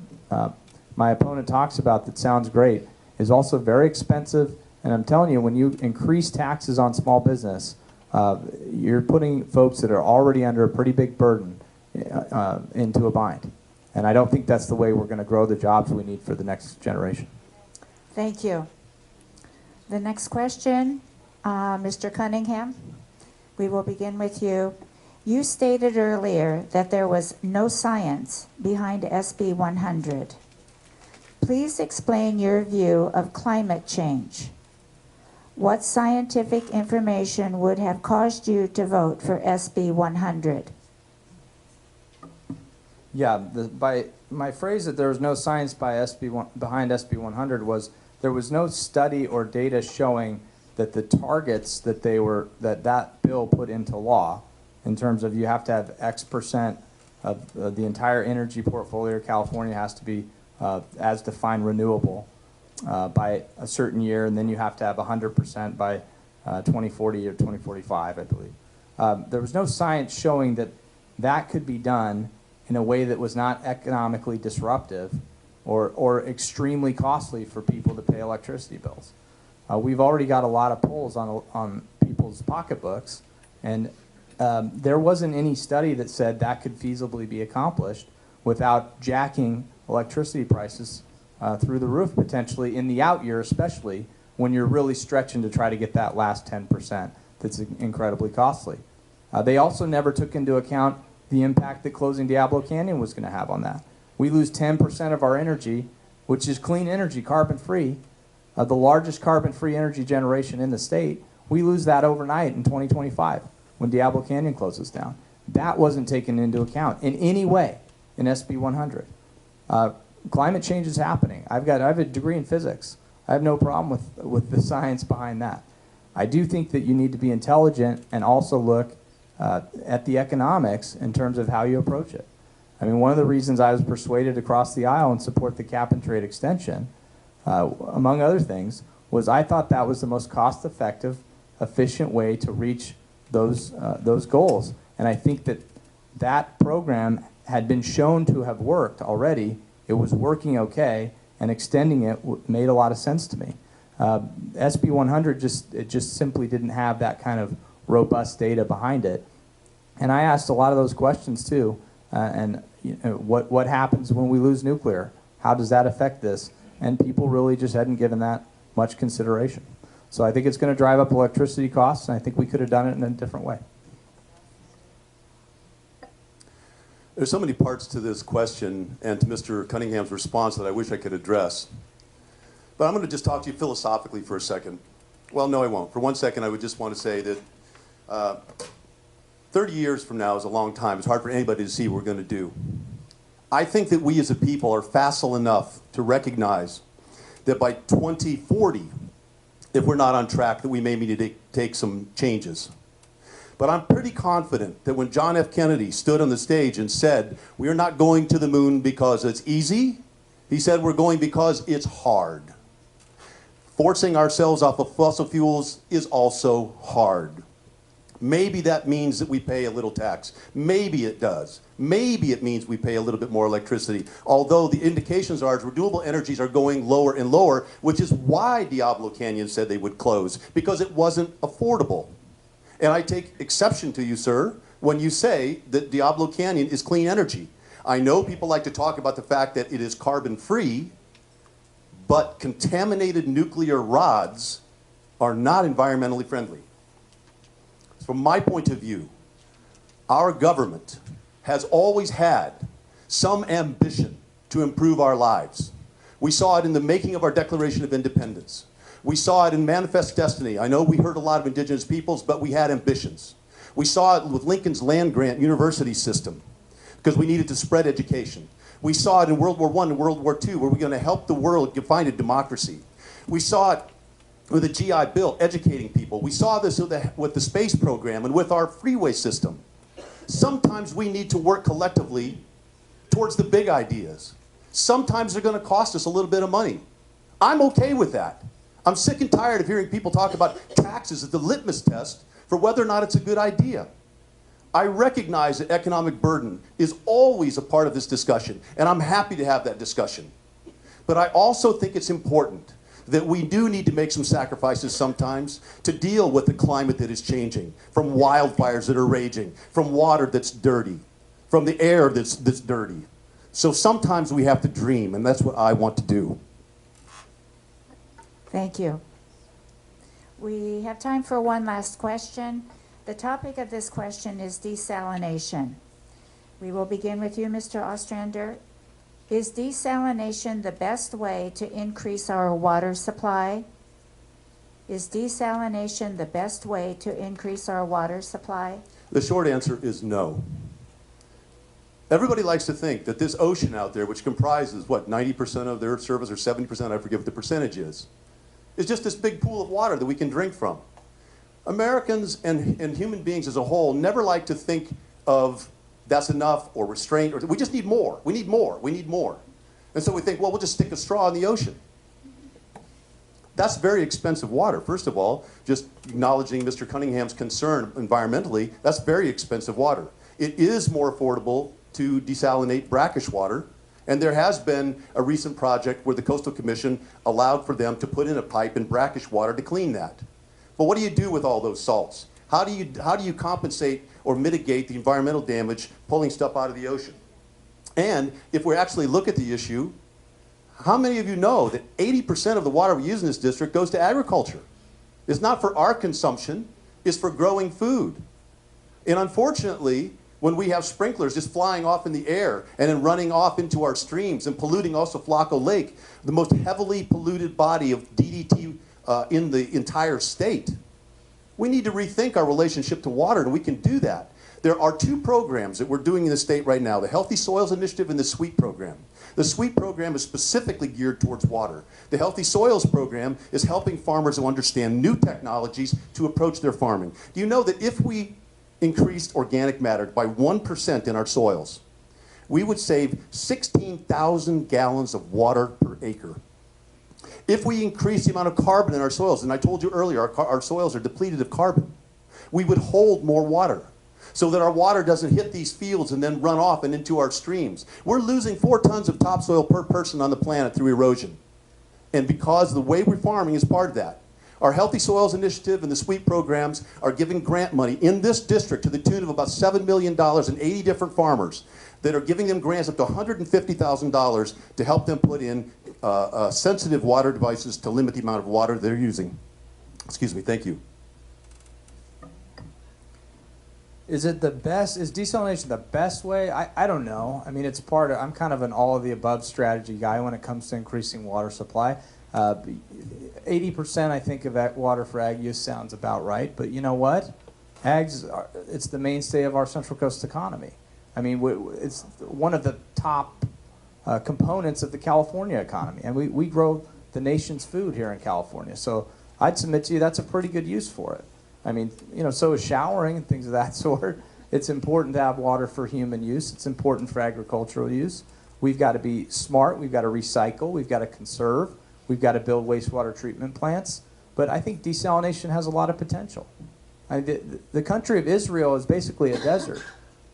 my opponent talks about that sounds great is also very expensive. And I'm telling you, when you increase taxes on small business, you're putting folks that are already under a pretty big burden into a bind. And I don't think that's the way we're going to grow the jobs we need for the next generation. Thank you. The next question, Mr. Cunningham, we will begin with you. You stated earlier that there was no science behind SB 100. Please explain your view of climate change. What scientific information would have caused you to vote for SB 100? Yeah, by my phrase that there was no science behind SB 100 was there was no study or data showing that the targets that that bill put into law, in terms of you have to have X% of the entire energy portfolio of California has to be as defined renewable, by a certain year, and then you have to have 100% by 2040 or 2045, I believe. There was no science showing that that could be done in a way that was not economically disruptive or extremely costly for people to pay electricity bills. We've already got a lot of pulls on people's pocketbooks, and there wasn't any study that said that could feasibly be accomplished without jacking electricity prices through the roof potentially in the out year, especially when you're really stretching to try to get that last 10% that's incredibly costly. They also never took into account the impact that closing Diablo Canyon was going to have on that. We lose 10% of our energy, which is clean energy, carbon-free, the largest carbon-free energy generation in the state. We lose that overnight in 2025 when Diablo Canyon closes down. That wasn't taken into account in any way in SB 100. Climate change is happening. I have a degree in physics. I have no problem with the science behind that. I do think that you need to be intelligent and also look at the economics in terms of how you approach it. I mean, one of the reasons I was persuaded to cross the aisle and support the cap and trade extension, among other things, was I thought that was the most cost-effective, efficient way to reach those goals. And I think that that program had been shown to have worked already. It was working okay, and extending it made a lot of sense to me. SB 100 just simply didn't have that kind of robust data behind it. And I asked a lot of those questions too. And what happens when we lose nuclear? How does that affect this? And people really just hadn't given that much consideration. So I think it's going to drive up electricity costs, and I think we could have done it in a different way. There's so many parts to this question and to Mr. Cunningham's response that I wish I could address. But I'm going to just talk to you philosophically for a second. Well, no, I won't. For 1 second, I would just want to say that 30 years from now is a long time. It's hard for anybody to see what we're going to do. I think that we as a people are facile enough to recognize that by 2040, if we're not on track, that we may need to take some changes. But I'm pretty confident that when John F. Kennedy stood on the stage and said, "We are not going to the moon because it's easy," he said, "We're going because it's hard." Forcing ourselves off of fossil fuels is also hard. Maybe that means that we pay a little tax. Maybe it does. Maybe it means we pay a little bit more electricity. Although the indications are renewable energies are going lower and lower, which is why Diablo Canyon said they would close, because it wasn't affordable. And I take exception to you, sir, when you say that Diablo Canyon is clean energy. I know people like to talk about the fact that it is carbon-free, but contaminated nuclear rods are not environmentally friendly. From my point of view, our government has always had some ambition to improve our lives. We saw it in the making of our Declaration of Independence. We saw it in Manifest Destiny. I know we hurt a lot of indigenous peoples, but we had ambitions. We saw it with Lincoln's land-grant university system because we needed to spread education. We saw it in World War I and World War II, where we're going to help the world find a democracy. We saw it with the GI Bill, educating people. We saw this with the space program and with our freeway system. Sometimes we need to work collectively towards the big ideas. Sometimes they're going to cost us a little bit of money. I'm okay with that. I'm sick and tired of hearing people talk about taxes as the litmus test for whether or not it's a good idea. I recognize that economic burden is always a part of this discussion, and I'm happy to have that discussion. But I also think it's important that we do need to make some sacrifices sometimes to deal with the climate that is changing, from wildfires that are raging, from water that's dirty, from the air that's dirty. So sometimes we have to dream, and that's what I want to do. Thank you. We have time for one last question. The topic of this question is desalination. We will begin with you, Mr. Ostrander. Is desalination the best way to increase our water supply? Is desalination the best way to increase our water supply? The short answer is no. Everybody likes to think that this ocean out there, which comprises, what, 90% of the Earth's surface, or 70%, I forget what the percentage is just this big pool of water that we can drink from. Americans and human beings as a whole never like to think of that's enough or restraint, or we just need more. We need more. We need more. And so we think, well, we'll just stick a straw in the ocean. That's very expensive water. First of all, just acknowledging Mr. Cunningham's concern environmentally, that's very expensive water. It is more affordable to desalinate brackish water, and there has been a recent project where the Coastal Commission allowed for them to put in a pipe in brackish water to clean that. But what do you do with all those salts? How do you compensate or mitigate the environmental damage pulling stuff out of the ocean? And if we actually look at the issue, how many of you know that 80% of the water we use in this district goes to agriculture? It's not for our consumption, it's for growing food. And unfortunately, when we have sprinklers just flying off in the air and then running off into our streams and polluting also Flacco Lake, the most heavily polluted body of DDT in the entire state, we need to rethink our relationship to water, and we can do that. There are two programs that we're doing in the state right now, the Healthy Soils Initiative and the SWEET program. The SWEET program is specifically geared towards water. The Healthy Soils program is helping farmers to understand new technologies to approach their farming. Do you know that if we increased organic matter by 1% in our soils, we would save 16,000 gallons of water per acre? If we increase the amount of carbon in our soils, and I told you earlier, our soils are depleted of carbon, we would hold more water so that our water doesn't hit these fields and then run off and into our streams. We're losing 4 tons of topsoil per person on the planet through erosion. And because the way we're farming is part of that. Our Healthy Soils Initiative and the SWEET programs are giving grant money in this district to the tune of about $7 million and 80 different farmers that are giving them grants up to $150,000 to help them put in sensitive water devices to limit the amount of water they're using. Excuse me, thank you. Is it the best? Is desalination the best way? I don't know. I mean, it's part of, I'm kind of an all of the above strategy guy when it comes to increasing water supply. 80% I think of water for ag use sounds about right, but you know what? It's the mainstay of our Central Coast economy. I mean, it's one of the top components of the California economy, and we grow the nation's food here in California. So I'd submit to you that's a pretty good use for it. I mean, you know, so is showering and things of that sort. It's important to have water for human use. It's important for agricultural use. We've got to be smart. We've got to recycle. We've got to conserve. We've got to build wastewater treatment plants. But I think desalination has a lot of potential. I mean, the country of Israel is basically a desert,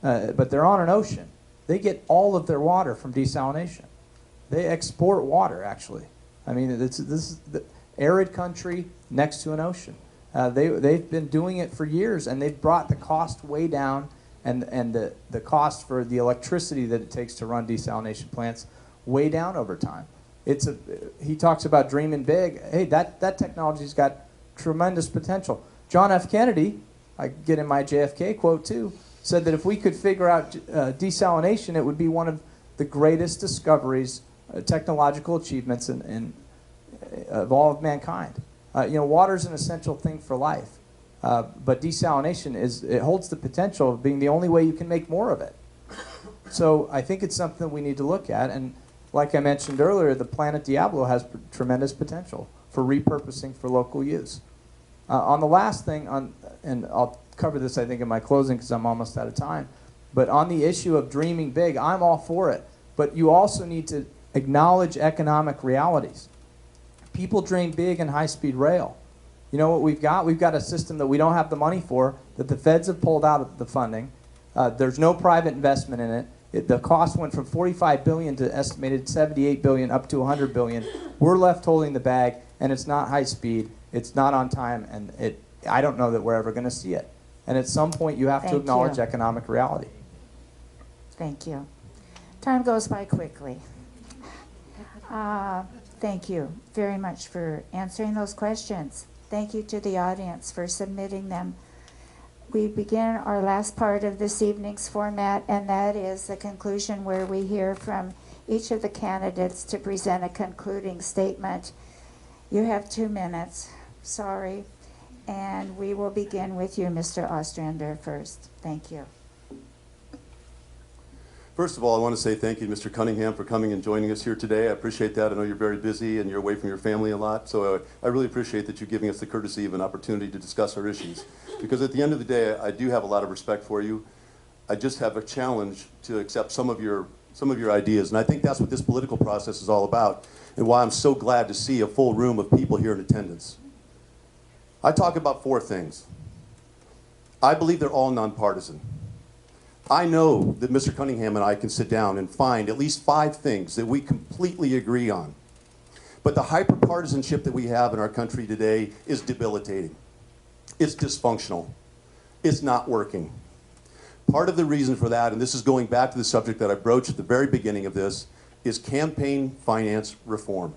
but they're on an ocean. They get all of their water from desalination. They export water, actually. I mean, this is the arid country next to an ocean. They've been doing it for years, and they've brought the cost way down, and the cost for the electricity that it takes to run desalination plants way down over time. He talks about dreaming big. Hey, that technology's got tremendous potential. John F. Kennedy, I get in my JFK quote too, said that if we could figure out desalination, it would be one of the greatest discoveries, technological achievements of all of mankind. You know, water is an essential thing for life, but desalination it holds the potential of being the only way you can make more of it. So I think it's something we need to look at, and like I mentioned earlier, the Planet Diablo has tremendous potential for repurposing for local use. On the last thing, and I'll cover this I think in my closing because I'm almost out of time, but on the issue of dreaming big, I'm all for it, but you also need to acknowledge economic realities. People dream big in high-speed rail. You know what we've got? We've got a system that we don't have the money for, that the feds have pulled out of the funding. There's no private investment in it. The cost went from $45 billion to estimated $78 billion up to $100 billion. We're left holding the bag, and it's not high speed. It's not on time, and I don't know that we're ever going to see it. And at some point, you have to acknowledge economic reality. Thank you. Time goes by quickly. Thank you very much for answering those questions. Thank you to the audience for submitting them. We begin our last part of this evening's format, and that is the conclusion where we hear from each of the candidates to present a concluding statement. You have 2 minutes, sorry, and we will begin with you, Mr. Ostrander, first. Thank you. First of all, I want to say thank you to Mr. Cunningham for coming and joining us here today. I appreciate that. I know you're very busy and you're away from your family a lot, so I really appreciate that you giving us the courtesy of an opportunity to discuss our issues. Because at the end of the day, I do have a lot of respect for you. I just have a challenge to accept some of your some of your ideas. And I think that's what this political process is all about, and why I'm so glad to see a full room of people here in attendance. I talk about 4 things. I believe they're all nonpartisan. I know that Mr. Cunningham and I can sit down and find at least 5 things that we completely agree on. But the hyperpartisanship that we have in our country today is debilitating. It's dysfunctional. It's not working. Part of the reason for that, and this is going back to the subject that I broached at the very beginning of this, is campaign finance reform.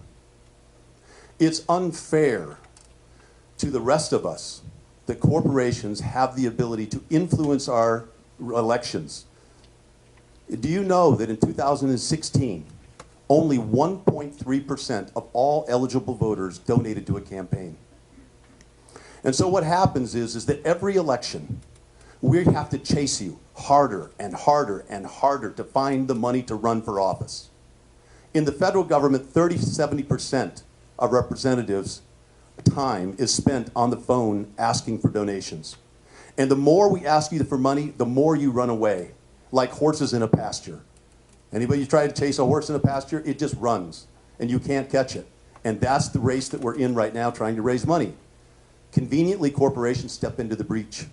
It's unfair to the rest of us that corporations have the ability to influence our elections. Do you know that in 2016, only 1.3% of all eligible voters donated to a campaign? And so what happens is that every election, we have to chase you harder and harder and harder to find the money to run for office. In the federal government, 70% of representatives' time is spent on the phone asking for donations. And the more we ask you for money, the more you run away, like horses in a pasture. Anybody try to chase a horse in a pasture, it just runs, and you can't catch it. And that's the race that we're in right now, trying to raise money. Conveniently, corporations step into the breach.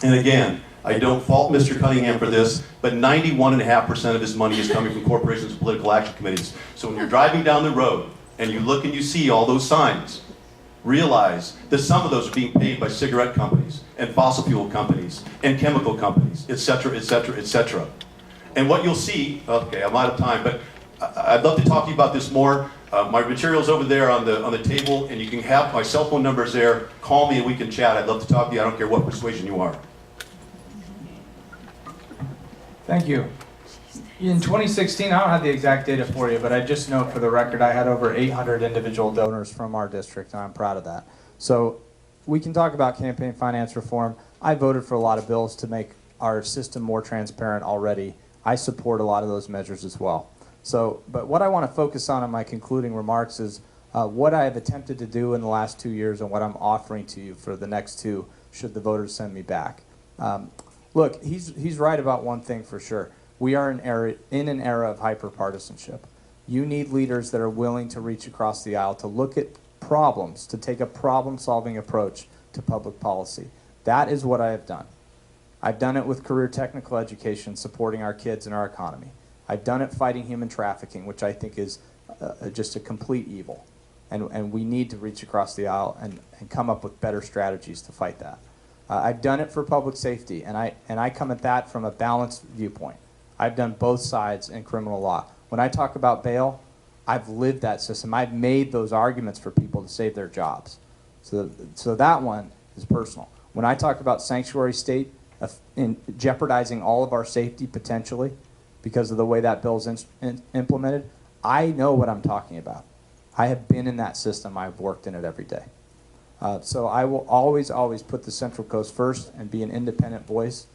And again, I don't fault Mr. Cunningham for this, but 91.5% of his money is coming from corporations and political action committees. So when you're driving down the road and you look and you see all those signs, realize that some of those are being paid by cigarette companies and fossil fuel companies and chemical companies, et cetera, et cetera, et cetera. And what you'll see, okay, I'm out of time, but I'd love to talk to you about this more. My material's over there on the table, and you can have my cell phone numbers there. Call me and we can chat. I'd love to talk to you. I don't care what persuasion you are. Thank you. In 2016, I don't have the exact data for you, but I just know for the record I had over 800 individual donors from our district, and I'm proud of that. So we can talk about campaign finance reform. I voted for a lot of bills to make our system more transparent already. I support a lot of those measures as well. So, but what I want to focus on in my concluding remarks is what I have attempted to do in the last 2 years and what I'm offering to you for the next 2 should the voters send me back. Look, he's right about one thing for sure. We are in an era of hyperpartisanship. You need leaders that are willing to reach across the aisle, to look at problems, to take a problem-solving approach to public policy. That is what I have done. I've done it with career technical education, supporting our kids and our economy. I've done it fighting human trafficking, which I think is just a complete evil. And we need to reach across the aisle and come up with better strategies to fight that. I've done it for public safety, and I come at that from a balanced viewpoint. I've done both sides in criminal law. When I talk about bail, I've lived that system. I've made those arguments for people to save their jobs. So that one is personal. When I talk about sanctuary state in jeopardizing all of our safety potentially because of the way that bill's implemented, I know what I'm talking about. I have been in that system. I've worked in it every day. So I will always, always put the Central Coast first and be an independent voice.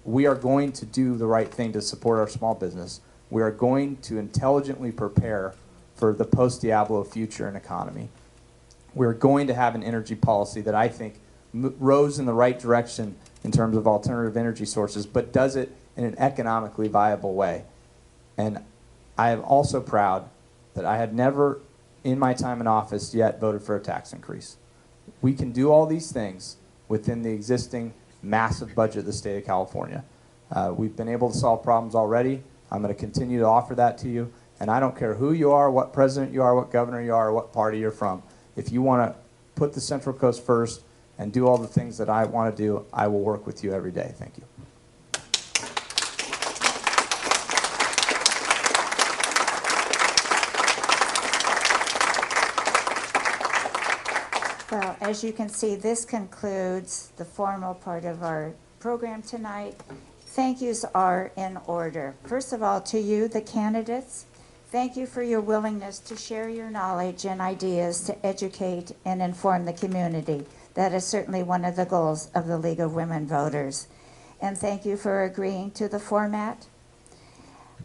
We are going to do the right thing to support our small business. We are going to intelligently prepare for the post-Diablo future and economy. We're going to have an energy policy that I think rows in the right direction in terms of alternative energy sources, but does it in an economically viable way. And I am also proud that I had never, in my time in office, yet voted for a tax increase. We can do all these things within the existing massive budget of the state of California. We've been able to solve problems already. I'm going to continue to offer that to you. And I don't care who you are, what president you are, what governor you are, or what party you're from. If you want to put the Central Coast first and do all the things that I want to do, I will work with you every day. Thank you. Well, as you can see, this concludes the formal part of our program tonight. Thank yous are in order. First of all, to you, the candidates, thank you for your willingness to share your knowledge and ideas to educate and inform the community. That is certainly one of the goals of the League of Women Voters. And thank you for agreeing to the format.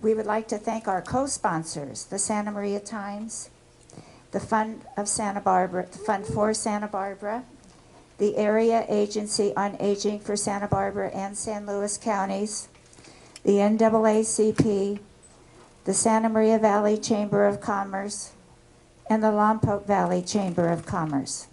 We would like to thank our co-sponsors, the Santa Maria Times, the Fund of Santa Barbara, the Fund for Santa Barbara, the Area Agency on Aging for Santa Barbara and San Luis counties, the NAACP, the Santa Maria Valley Chamber of Commerce, and the Lompoc Valley Chamber of Commerce.